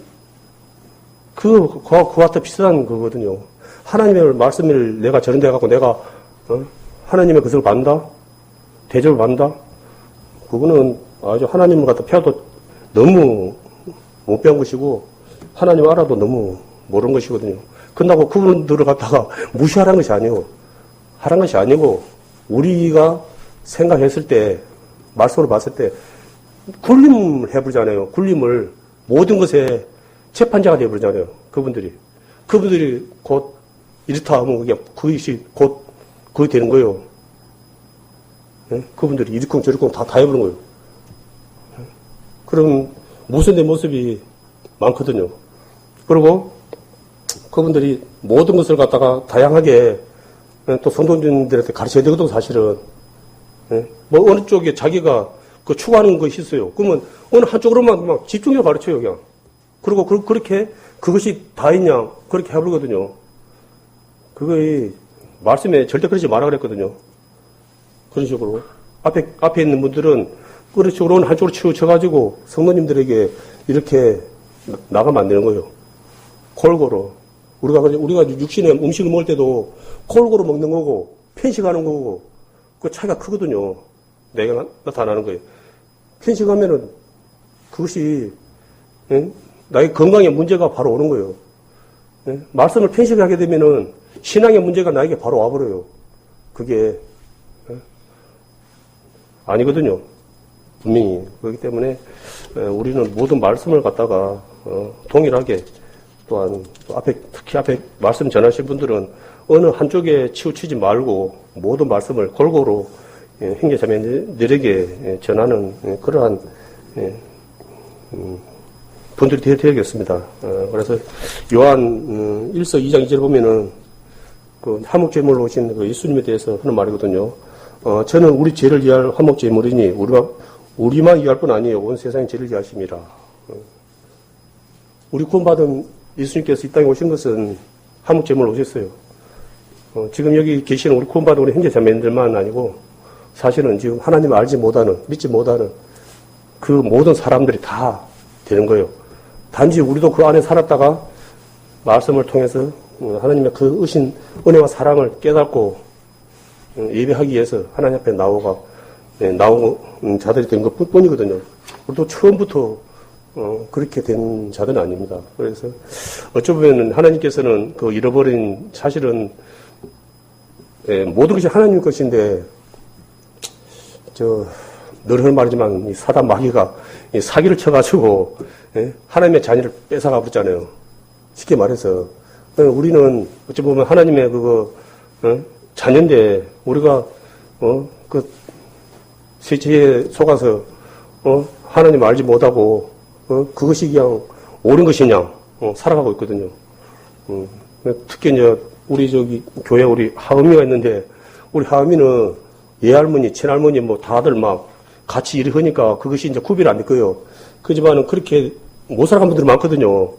그와 더 비슷한 거거든요. 하나님의 말씀을 내가 저런 데 갖고 내가, 하나님의 것을 받는다? 대접을 받는다? 그거는 아주 하나님을 갖다 펴도 너무 못 배운 것이고, 하나님 알아도 너무 모르는 것이거든요. 끝나고 그분들을 갖다가 무시하라는 것이 아니고, 하라는 것이 아니고, 우리가 생각했을 때, 말씀으로 봤을 때, 굴림을 해버리잖아요. 굴림을 모든 것에 재판자가 되어버리잖아요. 그분들이 곧 이렇다 하면 그게 그것이 곧 그게 되는 거예요. 예? 그분들이 이리쿵 저리쿵 다 해버린 거예요. 그럼 모순된 모습이 많거든요. 그리고 그분들이 모든 것을 갖다가 다양하게 또 성도님들한테 가르쳐야 되거든, 사실은. 예? 뭐 어느 쪽에 자기가 그 추구하는 것이 있어요. 그러면 어느 한쪽으로만 막 집중해서 가르쳐요, 그냥. 그리고 그렇게 그것이 다있냐 그렇게 해버리거든요. 그거의 말씀에 절대 그러지 마라 그랬거든요. 그런 식으로. 앞에 있는 분들은 그런 식으로 한쪽으로 치우쳐가지고 성도님들에게 이렇게 나가면 안 되는 거예요. 골고루. 우리가 육신의 음식을 먹을 때도 골고루 먹는 거고, 편식하는 거고, 그 차이가 크거든요. 내가 나타나는 거예요. 편식하면은 그것이, 나의 건강에 문제가 바로 오는 거예요. 말씀을 편식하게 되면은 신앙의 문제가 나에게 바로 와버려요. 그게, 아니거든요. 분명히. 그렇기 때문에, 우리는 모든 말씀을 갖다가, 동일하게, 또한, 특히 앞에 말씀 전하신 분들은 어느 한쪽에 치우치지 말고 모든 말씀을 골고루 형제자매들에게 전하는 그러한 분들이 되어야겠습니다. 그래서 요한 1서 2장 2절 보면은 그 화목제물로 오신 그 예수님에 대해서 하는 말이거든요. 저는 우리 죄를 위할 화목제물이니 우리만 위할 뿐 아니에요. 온 세상의 죄를 위하심이라. 우리 구원받은 예수님께서 이 땅에 오신 것은 화목제물로 오셨어요. 지금 여기 계시는 우리 구원받은 우리 형제자매들만 아니고 사실은 지금 하나님을 알지 못하는, 믿지 못하는 그 모든 사람들이 다 되는 거예요. 단지 우리도 그 안에 살았다가 말씀을 통해서 하나님의 그 의신 은혜와 사랑을 깨닫고 예배하기 위해서 하나님 앞에 나온 자들이 된 것 뿐이거든요. 우리도 처음부터 그렇게 된 자들은 아닙니다. 그래서 어쩌면 하나님께서는 그 잃어버린 사실은 모든 것이 하나님 것인데 늘 하는 말이지만 이 사단 마귀가 사기를 쳐가지고 하나님의 자녀를 뺏어가 버렸잖아요. 쉽게 말해서 우리는 어찌 보면 하나님의 자녀인데 우리가 그 세치에 속아서 하나님 알지 못하고 그것이 그냥 옳은 것이냐 살아가고 있거든요. 특히 이제 우리 교회 우리 하은미가 있는데 우리 하은미는 예할머니, 친할머니 뭐 다들 막 같이 일을 하니까 그것이 이제 구별이 안 될 거예요. 그지만은 그렇게 못 살아간 분들이 많거든요.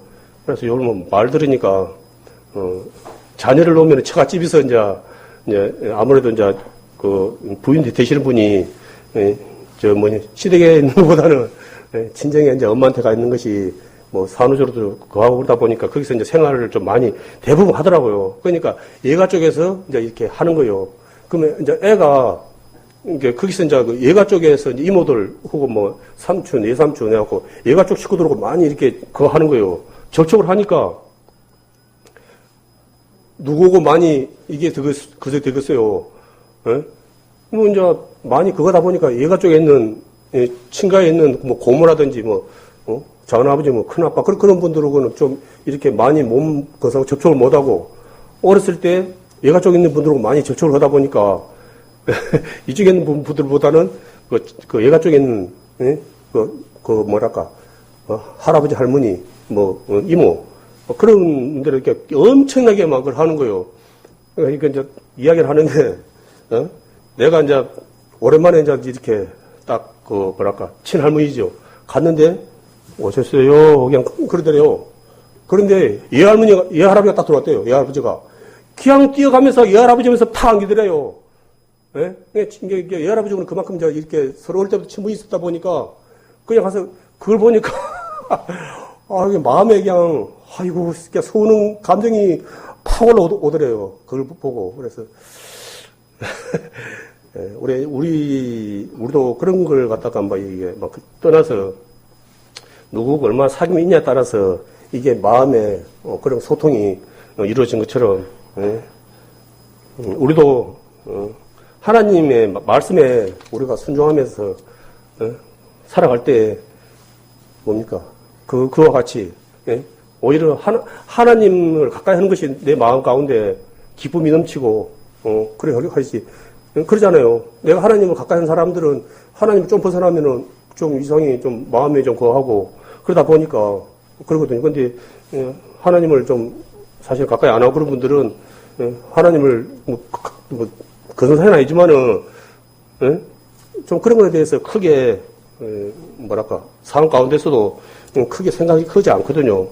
그래서 요즘 뭐 말 들으니까 자녀를 놓으면 처갓집에서 이제 아무래도 이제 그 부인 되시는 분이 시댁에 있는 것보다는 친정에 이제 엄마한테 가 있는 것이 뭐 산후조리도 그하고 그러다 보니까 거기서 이제 생활을 좀 많이 대부분 하더라고요. 그러니까 예가 쪽에서 이제 이렇게 하는 거예요. 그러면 이제 애가 이게 거기서 이제 그 예가 쪽에서 이제 이모들 혹은 뭐 삼촌, 예삼촌 해갖고 예가 쪽 식구들하고 많이 이렇게 그거 하는 거예요. 접촉을 하니까 누구고 많이 이게 그저 되겠어요. 예? 뭐 이제 많이 그거다 보니까 예가 쪽에 있는 친가에 있는 뭐 고모라든지 뭐 작은아버지 뭐 큰아빠 그런 분들하고는 좀 이렇게 많이 몸 거서 접촉을 못하고 어렸을 때 예가 쪽에 있는 분들하고 많이 접촉을 하다 보니까 이쪽에 있는 분들보다는 그 예가 쪽에 있는 뭐랄까 할아버지 할머니 뭐 이모 그런 분들을 이렇게 엄청나게 막 하는 거예요. 그러니까 이제 이야기를 하는데 내가 이제 오랜만에 이제 이렇게 딱 그 뭐랄까 친할머니죠. 갔는데 오셨어요. 그냥 그러더래요. 그런데 얘 할아버지가 딱 들어왔대요. 얘 할아버지가 그냥 뛰어가면서 얘 할아버지면서 탁 안기더래요. 예? 이게 얘 할아버지는 그만큼 이제 이렇게 서로 올 때부터 친분이 있었다 보니까 그냥 가서 그걸 보니까 아, 이게 마음에 그냥 아이고 그냥 서운한 감정이 팍 올라오더래요. 그걸 보고 그래서. 우리도 그런 걸 갖다가 이게 막 떠나서 누구가 얼마나 사귐이 있냐에 따라서 이게 마음에 그런 소통이 이루어진 것처럼, 우리도, 하나님의 말씀에 우리가 순종하면서, 살아갈 때, 뭡니까? 그와 같이, 오히려 하나님을 가까이 하는 것이 내 마음 가운데 기쁨이 넘치고, 그래, 하지. 그러잖아요. 내가 하나님을 가까이 하는 사람들은 하나님을 좀 벗어나면은 좀 이상이 좀 마음에 좀 거하고 그러다 보니까 그러거든요. 근데 하나님을 좀 사실 가까이 안 하고 그런 분들은 하나님을 그런 사이는 아니지만은 좀 그런 것에 대해서 크게 뭐랄까 상황 가운데서도 크게 생각이 크지 않거든요.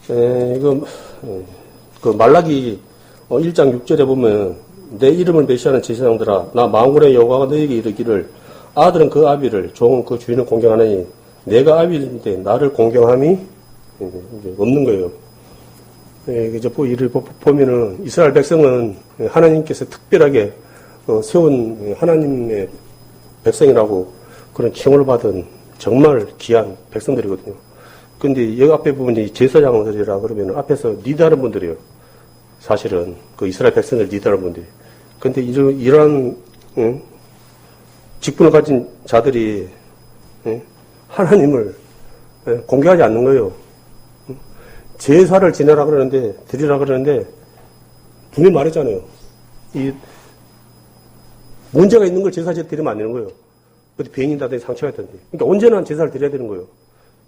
이거 그 말라기 1장 6절에 보면 내 이름을 메시하는 제사장들아 나 만군의 여호와가 너에게 이르기를 아들은 그 아비를 종은 그 주인을 공경하느니 내가 아비인데 나를 공경함이 없는 거예요. 이제 이를 보면은 이스라엘 백성은 하나님께서 특별하게 세운 하나님의 백성이라고 그런 칭호를 받은 정말 귀한 백성들이거든요. 근데 여기 앞에 부분이 제사장들이라 그러면 앞에서 리더하는 분들이에요. 사실은 그 이스라엘 백성들 리더하는 분들이. 근데 이러한 직분을 가진 자들이 하나님을 공개하지 않는 거예요. 제사를 지내라 그러는데 드리라 그러는데 분명히 말했잖아요. 이 문제가 있는 걸 제사에 드리면 안 되는 거예요. 어디 병이 나든지 상처가 있든지. 그러니까 언제나 제사를 드려야 되는 거예요.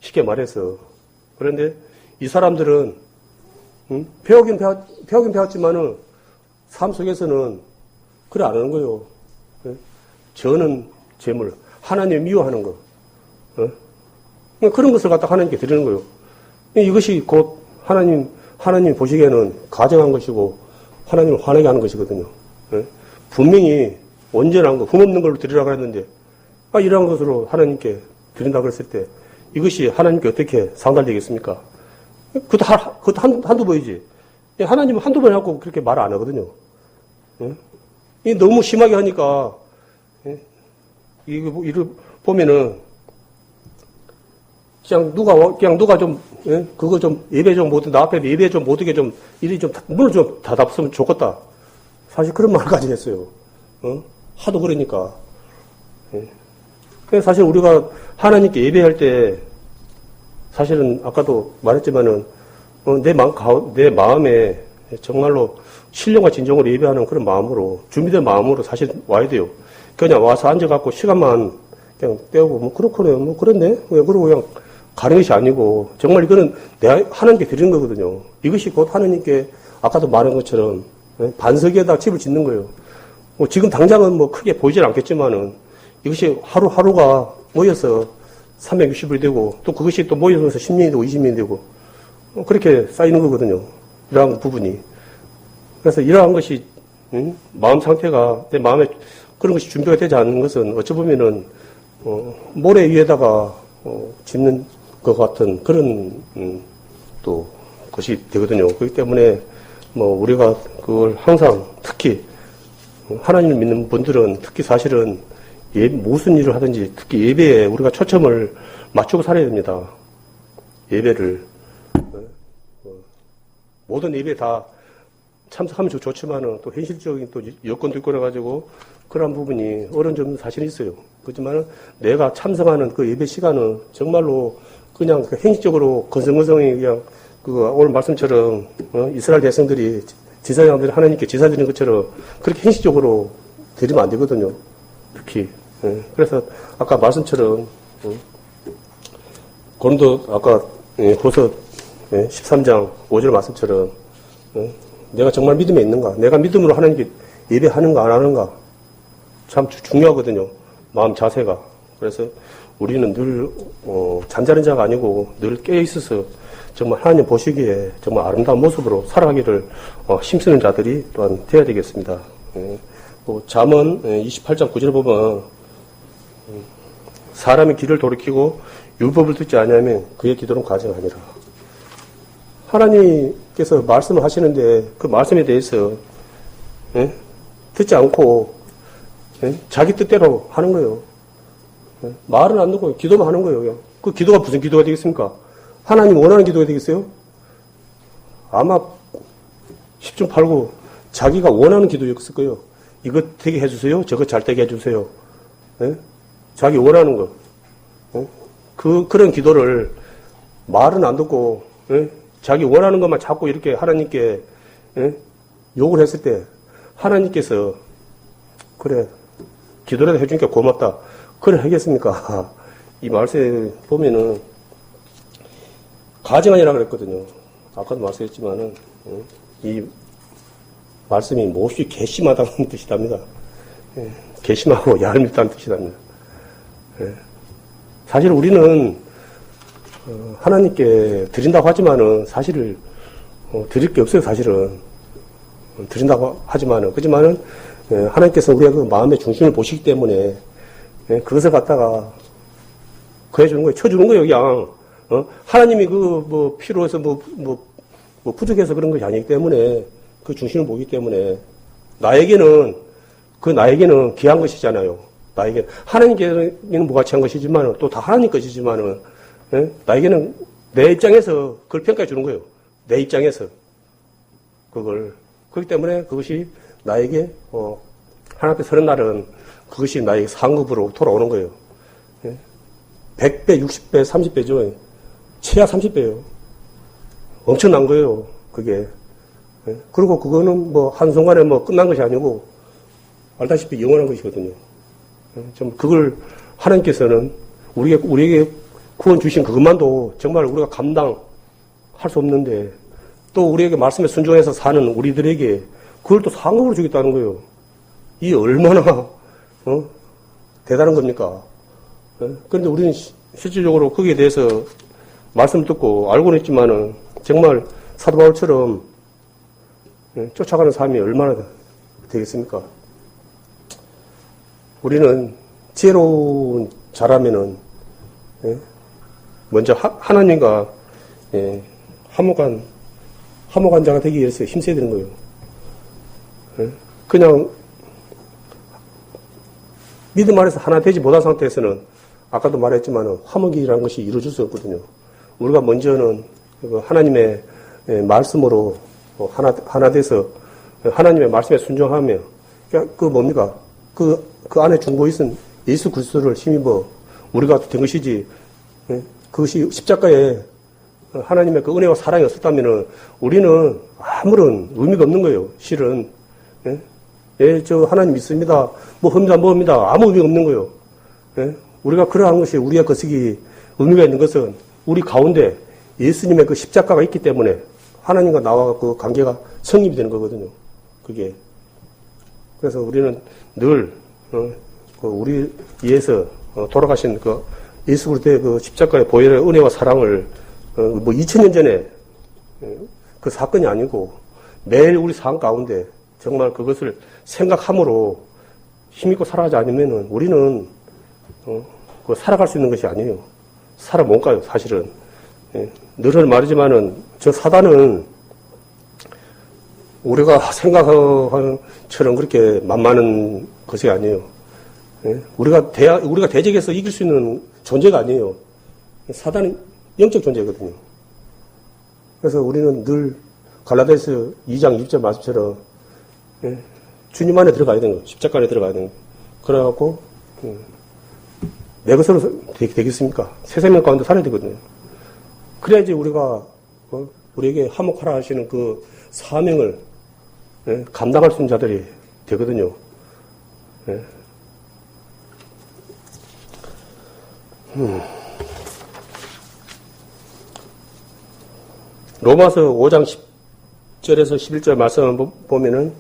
쉽게 말해서. 그런데 이 사람들은 배우긴 배웠지만은 삶 속에서는 그래 안 하는 거예요. 저는 재물, 하나님 미워하는 거. 그런 것을 갖다 하나님께 드리는 거예요. 이것이 곧 하나님 보시기에는 가정한 것이고 하나님을 화나게 하는 것이거든요. 분명히 온전한 거, 흠없는 걸로 드리라고 했는데 이러한 것으로 하나님께 드린다고 했을 때 이것이 하나님께 어떻게 상달되겠습니까? 그것도 한두 번이지. 하나님은 한두 번 하고 그렇게 말 안 하거든요. 너무 심하게 하니까, 이거 보면은, 그냥 누가 좀, 그거 좀 예배 좀 못, 나 앞에 예배 좀 못하게 좀, 일이 좀, 문을 좀 닫았으면 좋겠다. 사실 그런 말까지 했어요. 하도 그러니까. 사실 우리가 하나님께 예배할 때, 사실은 아까도 말했지만은, 내 마음에 정말로 신령과 진정으로 예배하는 그런 마음으로, 준비된 마음으로 사실 와야 돼요. 그냥 와서 앉아갖고 시간만 그냥 때우고, 그렇구나, 그런데? 왜 그러고 그냥 가는 것이 아니고, 정말 이거는 내가 하나님께 드리는 거거든요. 이것이 곧 하나님께 아까도 말한 것처럼 반석에다 집을 짓는 거예요. 지금 당장은 크게 보이질 않겠지만은 이것이 하루하루가 모여서 360일 되고, 또 그것이 또 모여서 10년이 되고 20년이 되고, 그렇게 쌓이는 거거든요. 이러한 부분이. 그래서 이러한 것이, 마음 상태가, 내 마음에 그런 것이 준비가 되지 않는 것은 어찌 보면은, 모래 위에다가, 짓는 것 같은 그런, 또, 것이 되거든요. 그렇기 때문에, 우리가 그걸 항상 특히, 하나님을 믿는 분들은 특히 사실은 무슨 일을 하든지 특히 예배에 우리가 초점을 맞추고 살아야 됩니다. 예배를. 모든 예배에 다 참석하면 좋지만은 또 현실적인 또 여건도 있고 그래가지고 그런 부분이 어려운 점은 사실 있어요. 그렇지만은 내가 참석하는 그 예배 시간은 정말로 그냥 행식적으로 건성건성히 그냥 오늘 말씀처럼 이스라엘 백성들이 제사장들이 하나님께 제사 드리는 것처럼 그렇게 행식적으로 드리면 안 되거든요. 특히. 그래서 아까 말씀처럼 고린도 아까 후서 13장 5절 말씀처럼 내가 정말 믿음에 있는가? 내가 믿음으로 하나님께 예배하는가 안 하는가 참 중요하거든요. 마음 자세가. 그래서 우리는 늘 잠자는 자가 아니고 늘 깨어있어서 정말 하나님 보시기에 정말 아름다운 모습으로 살아가기를 힘쓰는 자들이 또한 되어야 되겠습니다. 잠언 28장 9절에 보면 사람이 길을 돌이키고 율법을 듣지 아니하면 그의 기도는 가증하니라. 하나님께서 말씀을 하시는데 그 말씀에 대해서 듣지 않고 자기 뜻대로 하는 거예요. 말은 안 듣고 기도만 하는 거예요. 그 기도가 무슨 기도가 되겠습니까? 하나님 원하는 기도가 되겠어요? 아마 10중 8구 자기가 원하는 기도였을 거예요. 이것 되게 해주세요. 저것 잘 되게 해주세요. 자기 원하는 거. 그런 기도를 말은 안 듣고 자기 원하는 것만 자꾸 이렇게 하나님께 욕을 했을 때 하나님께서 그래 기도라도 해주니까 고맙다. 그래 하겠습니까? 이 말씀에 보면은 가증하니라 그랬거든요. 아까도 말씀했지만은 이 말씀이 몹시 괘씸하다는 뜻이답니다. 괘씸하고 얄밉다는 뜻이답니다. 사실 우리는 하나님께 드린다고 하지만은 사실을 드릴 게 없어요. 사실은 드린다고 하지만은 그렇지만은 하나님께서 우리의 그 마음의 중심을 보시기 때문에 그것을 갖다가 그해주는 거예요. 쳐주는 거예요. 그냥 하나님이 필요해서 부족해서 그런 것이 아니기 때문에 그 중심을 보기 때문에 나에게는 귀한 것이잖아요. 나에게는 하나님께는 무가치한 것이지만 또 다 하나님 것이지만은 나에게는 내 입장에서 그걸 평가해 주는 거예요. 내 입장에서 그걸 그렇기 때문에 그것이 나에게 하나님 앞에 서는 날은 그것이 나에게 상급으로 돌아오는 거예요. 100배, 60배, 30배죠. 최하 30배예요. 엄청난 거예요. 그게. 그리고 그거는 한순간에 끝난 것이 아니고 알다시피 영원한 것이거든요. 좀 그걸 하나님께서는 우리에게 구원 주신 그것만도 정말 우리가 감당할 수 없는데 또 우리에게 말씀에 순종해서 사는 우리들에게 그걸 또 상급으로 주겠다는 거예요. 이 얼마나 대단한 겁니까? 그런데 우리는 실질적으로 거기에 대해서 말씀 듣고 알고는 있지만은 정말 사도 바울처럼 쫓아가는 삶이 얼마나 되겠습니까? 우리는 지혜로운 자라면은 먼저 하나님과 화목한 자가 되기 위해서 힘써야 되는 거예요. 그냥 믿음 안에서 하나 되지 못한 상태에서는 아까도 말했지만 화목이라는 것이 이루어질 수 없거든요. 우리가 먼저는 하나님의 말씀으로 하나 돼서 하나님의 말씀에 순종하며 그 뭡니까? 그 안에 중보에 있은 예수 그리스도를 힘입어 우리가 된 것이지 그것이 십자가에 하나님의 그 은혜와 사랑이 없었다면은 우리는 아무런 의미가 없는 거예요. 실은 저 하나님 믿습니다. 뭡니다. 아무 의미가 없는 거예요. 우리가 그러한 것이 우리의 것이 의미가 있는 것은 우리 가운데 예수님의 그 십자가가 있기 때문에 하나님과 나와 그 관계가 성립이 되는 거거든요. 그게. 그래서 우리는 늘 우리 위해서 돌아가신 그 예수 그리스도의 그 십자가의 보혈의 은혜와 사랑을 2000년 전에 그 사건이 아니고 매일 우리 삶 가운데 정말 그것을 생각함으로 힘있고 살아가지 않으면은 우리는 살아갈 수 있는 것이 아니에요. 살아 못 가요, 사실은. 늘 말이지만은 저 사단은 우리가 생각하는 처럼 그렇게 만만한 것이 아니에요. 우리가 대적해서 이길 수 있는 존재가 아니에요. 사단은 영적 존재거든요. 그래서 우리는 늘 갈라디아서 2장 6절 말씀처럼 주님 안에 들어가야 되는 거예요. 십자가 안에 들어가야 되는 거예요. 그래갖고 내 것으로 되겠습니까? 새 생명 가운데 살아야 되거든요. 그래야지 우리가 우리에게 화목하라 하시는 그 사명을 감당할 수 있는 자들이 되거든요. 로마서 5장 10절에서 11절 말씀을 보면은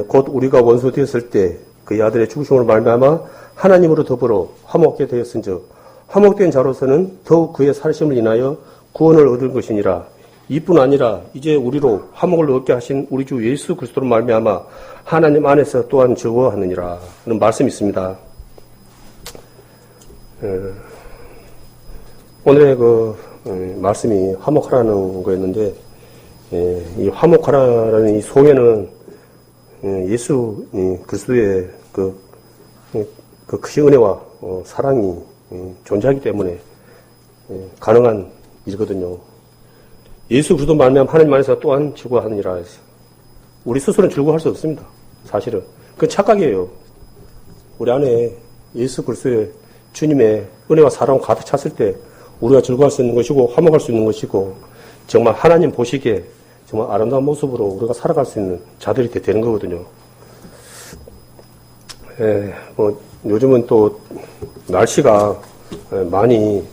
곧 우리가 원수 되었을 때 그의 아들의 죽으심으로 말미암아 하나님으로 더불어 화목하게 되었은즉 화목된 자로서는 더욱 그의 살심을 인하여 구원을 얻을 것이니라. 이뿐 아니라 이제 우리로 화목을 얻게 하신 우리 주 예수 그리스도로 말미암아 하나님 안에서 또한 즐거워하느니라 하는 말씀이 있습니다. 오늘의 그 말씀이 화목하라는 거였는데, 이 화목하라는 이 속에는 예수 그리스도의 그 크신 은혜와 사랑이 존재하기 때문에 가능한 일이거든요. 예수 그리스도 말미암아 하나님 안에서 또한 즐거워하느니라 해서 우리 스스로는 즐거워할 수 없습니다. 사실은 그건 착각이에요. 우리 안에 예수 그리스도의 주님의 은혜와 사랑을 가득 찼을 때 우리가 즐거워할 수 있는 것이고 화목할 수 있는 것이고 정말 하나님 보시기에 정말 아름다운 모습으로 우리가 살아갈 수 있는 자들이 되는 거거든요. 요즘은 또 날씨가 많이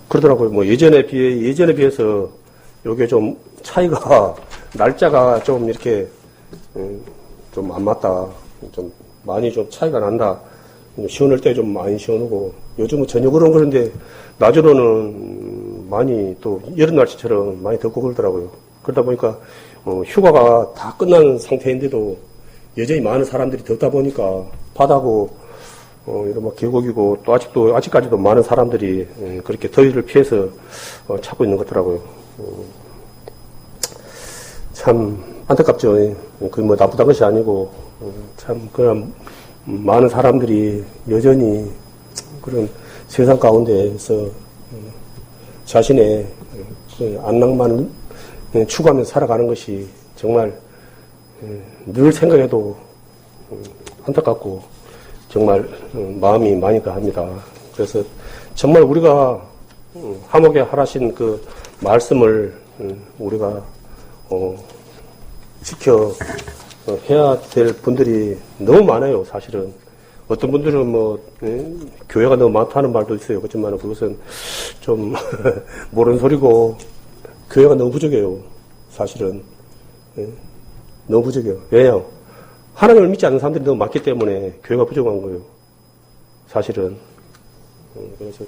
그러더라고요. 예전에 비해서 요게 좀 차이가 날짜가 좀 이렇게 좀 안 맞다. 좀 많이 좀 차이가 난다. 시원할 때 좀 많이 시원하고 요즘은 저녁으로는 그런데 낮으로는 많이 또 여름 날씨처럼 많이 덥고 그러더라고요. 그러다 보니까 휴가가 다 끝난 상태인데도 여전히 많은 사람들이 덥다 보니까 바다고 이런 막 계곡이고 또 아직까지도 많은 사람들이 그렇게 더위를 피해서 찾고 있는 것 같더라고요. 참 안타깝죠. 그 뭐 나쁘다는 것이 아니고 참 그냥 많은 사람들이 여전히 그런 세상 가운데에서 자신의 안락만을 추구하면서 살아가는 것이 정말 늘 생각해도 안타깝고 정말 마음이 많이 가합니다. 그래서 정말 우리가 화목에 하라신 그 말씀을 우리가 지켜 해야 될 분들이 너무 많아요. 사실은 어떤 분들은 교회가 너무 많다는 말도 있어요. 그렇지만 그것은 좀 모르는 소리고 교회가 너무 부족해요. 사실은 너무 부족해요. 왜요? 하나님을 믿지 않는 사람들이 너무 많기 때문에 교회가 부족한 거예요. 사실은. 그래서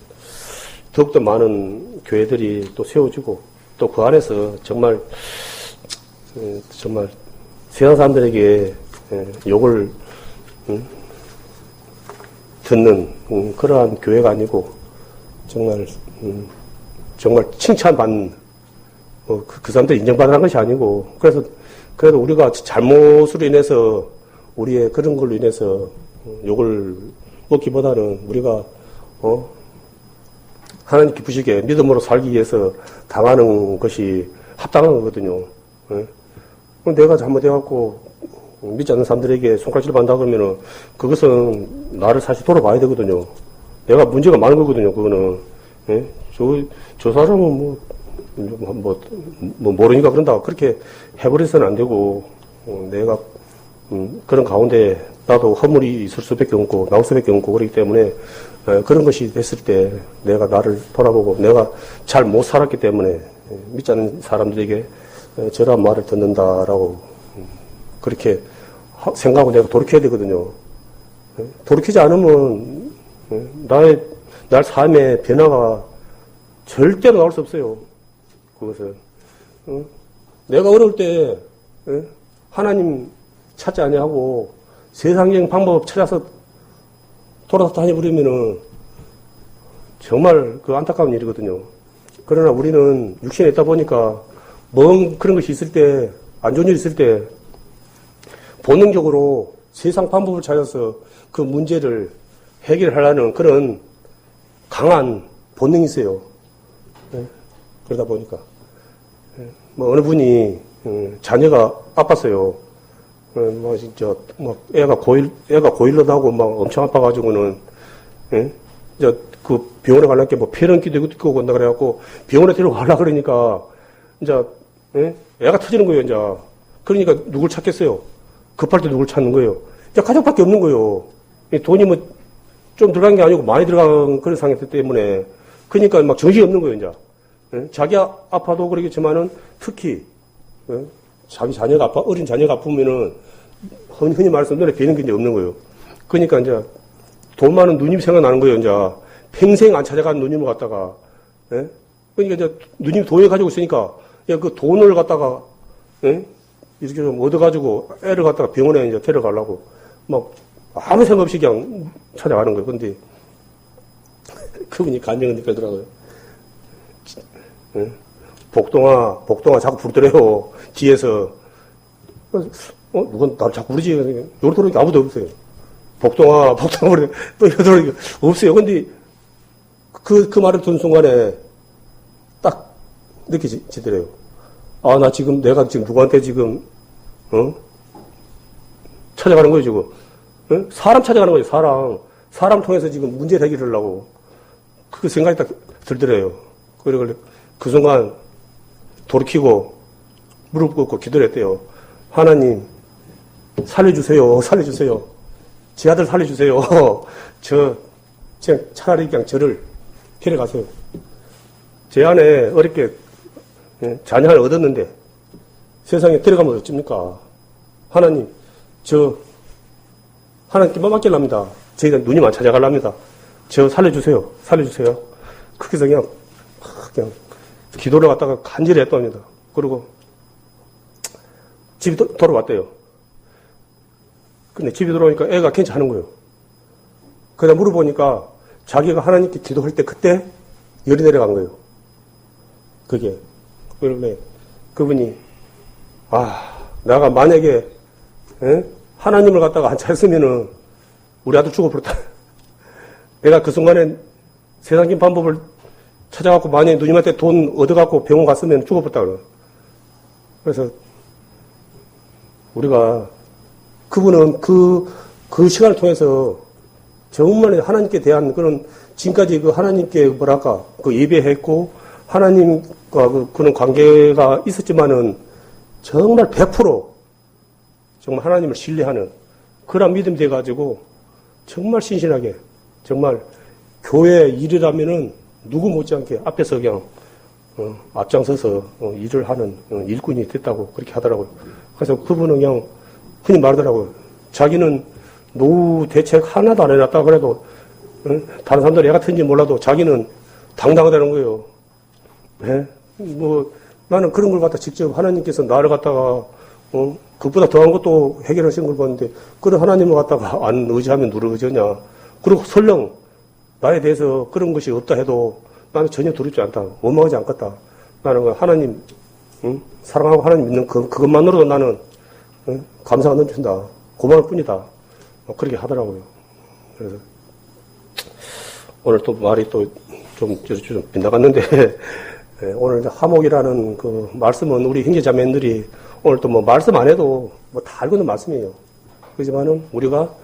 더욱더 많은 교회들이 또 세워지고 또 그 안에서 정말 세상 사람들에게 욕을 듣는 그러한 교회가 아니고 정말 칭찬받는 그 사람들 인정받는 것이 아니고 그래도 우리가 잘못으로 인해서 우리의 그런 걸로 인해서 욕을 먹기보다는 우리가 하나님 기쁘시게 믿음으로 살기 위해서 당하는 것이 합당한 거거든요. 내가 잘못해갖고 믿지 않는 사람들에게 손가락질 받는다 그러면은 그것은 나를 사실 돌아봐야 되거든요. 내가 문제가 많은 거거든요. 그거는 저 사람은 모르니까 그런다 그렇게 해버려서는 안 되고 내가 그런 가운데 나도 허물이 있을 수밖에 없고 나올 수밖에 없고 그렇기 때문에 그런 것이 됐을 때 내가 나를 돌아보고 내가 잘 못 살았기 때문에 믿지 않는 사람들에게 저런 말을 듣는다라고 그렇게 생각하고 내가 돌이켜야 되거든요. 돌이키지 않으면 날 삶의 변화가 절대로 나올 수 없어요. 그것은 내가 어려울 때 하나님 찾지 아니하고 세상적인 방법 찾아서 돌아서 다녀버리면은 정말 그 안타까운 일이거든요. 그러나 우리는 육신에 있다 보니까 뭔 그런 것이 있을 때, 안 좋은 일이 있을 때, 본능적으로 세상 방법을 찾아서 그 문제를 해결하려는 그런 강한 본능이 있어요. 그러다 보니까. 어느 분이, 자녀가 아팠어요. 진짜, 애가 고일로 나고 엄청 아파가지고는, 그 병원에 가려니까 폐렴기도 있고 건다 그래갖고 병원에 데려가려고 그러니까, 애가 터지는 거예요, 이제. 그러니까 누굴 찾겠어요? 급할 때 누굴 찾는 거예요? 이제 가족밖에 없는 거예요. 돈이 좀 들어간 게 아니고 많이 들어간 그런 상태 때문에. 그러니까 정신이 없는 거예요, 이제. 자기 아파도 그러겠지만은 특히, 자기 자녀가 어린 자녀가 아프면은 흔히 말해서 눈에 뵈는 게 이제 없는 거예요. 그러니까 이제 돈 많은 누님 생각나는 거예요. 이제 평생 안 찾아간 누님을 갖다가, 예? 그러니까 이제 누님이 돈을 가지고 있으니까 그 돈을 갖다가, 예? 이렇게 좀 얻어가지고 애를 갖다가 병원에 이제 데려가려고 막 아무 생각 없이 그냥 찾아가는 거예요. 근데 그분이 감정을 느끼더라고요. 예? 복동아 자꾸 부르더래요. 뒤에서. 누군 나를 자꾸 부르지. 요렇게 아무도 없어요. 복동아 부르 또 여돌이 없어요. 근데 그 말을 듣는 순간에 딱 느껴지더래요. 아, 내가 지금 누구한테 지금, 찾아가는 거예요, 지금. 사람 찾아가는 거예요, 사람. 사람 통해서 지금 문제를 해결하려고. 그 생각이 딱 들더래요. 그리고 그 순간 돌이키고 무릎 꿇고 기도를 했대요. 하나님, 살려주세요. 제 아들 살려주세요. 차라리 그냥 저를 데려가세요. 제 안에 어렵게 자녀 하나 얻었는데 세상에 데려가면 어쩝니까? 하나님, 하나님께만 맡길랍니다. 저희가 누님 안 찾아갈랍니다. 저 살려주세요. 그렇게 해서 그냥 기도를 갖다가 간절히 했답니다. 그리고 집에 돌아왔대요. 근데 집에 돌아오니까 애가 괜찮은 거예요. 그러다 물어보니까 자기가 하나님께 기도할 때 그때 열이 내려간 거예요. 그게. 그러면 그분이, 내가 만약에, 하나님을 갖다가 안 찾았으면은 우리 아들 죽어버렸다. 내가 그 순간에 세상적인 방법을 찾아갖고 만약에 누님한테 돈 얻어갖고 병원 갔으면 죽어버렸다. 그래서 우리가 그분은 그 시간을 통해서 정말 하나님께 대한 그런 지금까지 그 하나님께 그 예배했고 하나님과 그런 관계가 있었지만은 정말 100% 정말 하나님을 신뢰하는 그런 믿음이 돼가지고 정말 신실하게 정말 교회 일이라면은 누구 못지않게 앞에서 그냥 앞장서서 일을 하는 일꾼이 됐다고 그렇게 하더라고요. 그래서 그분은 그냥 흔히 말하더라고요. 자기는 노후 대책 하나도 안 해놨다 그래도 다른 사람들 애 같은지 몰라도 자기는 당당하다는 거예요. 예? 나는 그런 걸 갖다 직접 하나님께서 나를 갖다가 그보다 더한 것도 해결하신 걸 봤는데 그런 하나님을 갖다가 안 의지하면 누를 의지하냐. 그리고 설령 나에 대해서 그런 것이 없다 해도 나는 전혀 두렵지 않다. 원망하지 않겠다. 나는 하나님 사랑하고 하나님 믿는 그것만으로도 나는 감사가 넘친다. 고마울 뿐이다. 그렇게 하더라고요. 그래서 오늘 또 말이 또 좀 빗나갔는데 오늘 화목이라는 그 말씀은 우리 형제자매들이 오늘 또 말씀 안 해도 다 알고 있는 말씀이에요. 그렇지만은 우리가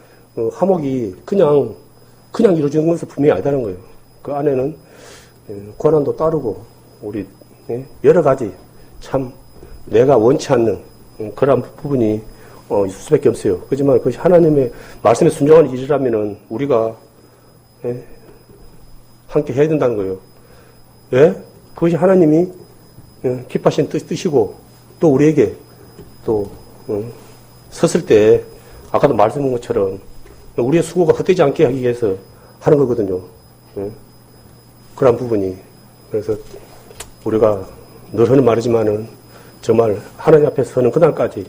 화목이 그냥 이루어지는 것은 분명히 아니다는 거예요. 그 안에는 고난도 따르고 우리 여러 가지 참 내가 원치 않는 그런 부분이 있을 수밖에 없어요. 그렇지만 그것이 하나님의 말씀에 순종하는 일이라면은 우리가 함께 해야 된다는 거예요. 예? 그것이 하나님이 기뻐하신 뜻이고 또 우리에게 또 섰을 때 아까도 말씀한 것처럼 우리의 수고가 헛되지 않게 하기 위해서 하는 거거든요. 그런 부분이. 그래서 우리가 늘 하는 말이지만은 정말 하나님 앞에 서는 그날까지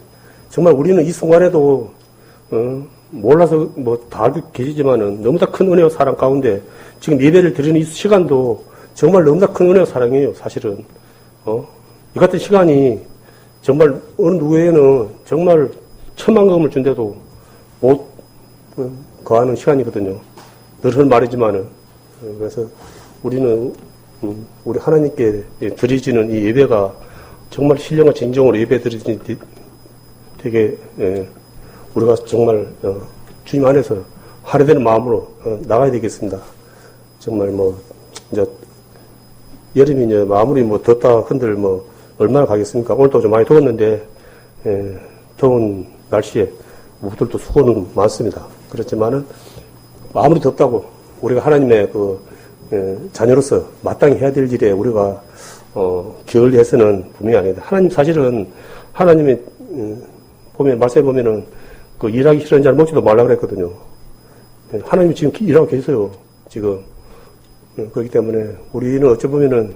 정말 우리는 이 순간에도 몰라서 다 알고 계시지만은 너무나 큰 은혜와 사랑 가운데 지금 예배를 드리는 이 시간도 정말 너무나 큰 은혜와 사랑이에요. 사실은 이 같은 시간이 정말 어느 누구에는 정말 천만금을 준데도 못 거하는 시간이거든요. 늘 하는 말이지만은 그래서 우리는 우리 하나님께 드리지는 이 예배가 정말 신령한 진정으로 예배 드리지 되게 우리가 정말 주님 안에서 할애되는 마음으로 나가야 되겠습니다. 정말 이제 여름이 이제 마무리 덥다 흔들 얼마나 가겠습니까? 오늘도 좀 많이 더웠는데 더운 날씨에 모두들도 수고는 많습니다. 그렇지만은 아무리 덥다고 우리가 하나님의 자녀로서 마땅히 해야 될 일에 우리가 게을리해서는 분명히 아니다. 하나님 사실은 하나님이 보면 말씀해 보면은 그 일하기 싫은 자를 먹지도 말라 그랬거든요. 하나님이 지금 일하고 계세요. 지금. 그렇기 때문에 우리는 어찌 보면은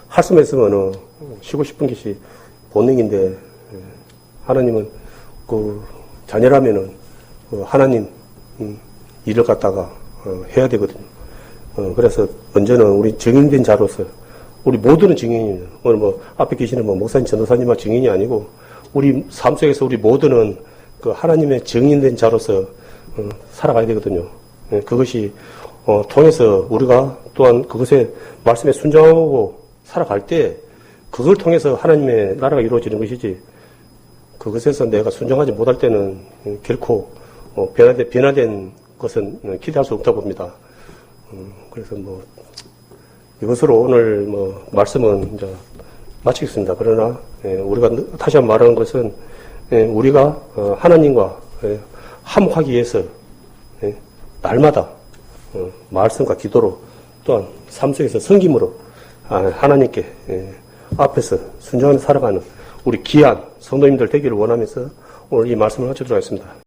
할 수만 있으면 쉬고 싶은 것이 본능인데 하나님은 그 자녀라면은 하나님 일을 갖다가 해야 되거든요. 그래서 언제는 우리 증인된 자로서 우리 모두는 증인이에요. 오늘 뭐 앞에 계시는 뭐 목사님, 전도사님만 증인이 아니고 우리 삶 속에서 우리 모두는 그 하나님의 증인된 자로서 살아가야 되거든요. 그것이 통해서 우리가 또한 그것에 말씀에 순종하고 살아갈 때 그걸 통해서 하나님의 나라가 이루어지는 것이지 그것에서 내가 순종하지 못할 때는 결코 변화된 것은 기대할 수 없다고 봅니다. 그래서 뭐 이것으로 오늘 뭐 말씀은 이제 마치겠습니다. 그러나 우리가 다시 한번 말하는 것은 우리가 하나님과 화목하기 위해서 날마다 말씀과 기도로 또한 삶 속에서 섬김으로 하나님께 앞에서 순종하며 살아가는 우리 귀한 성도님들 되기를 원하면서 오늘 이 말씀을 마치도록 하겠습니다.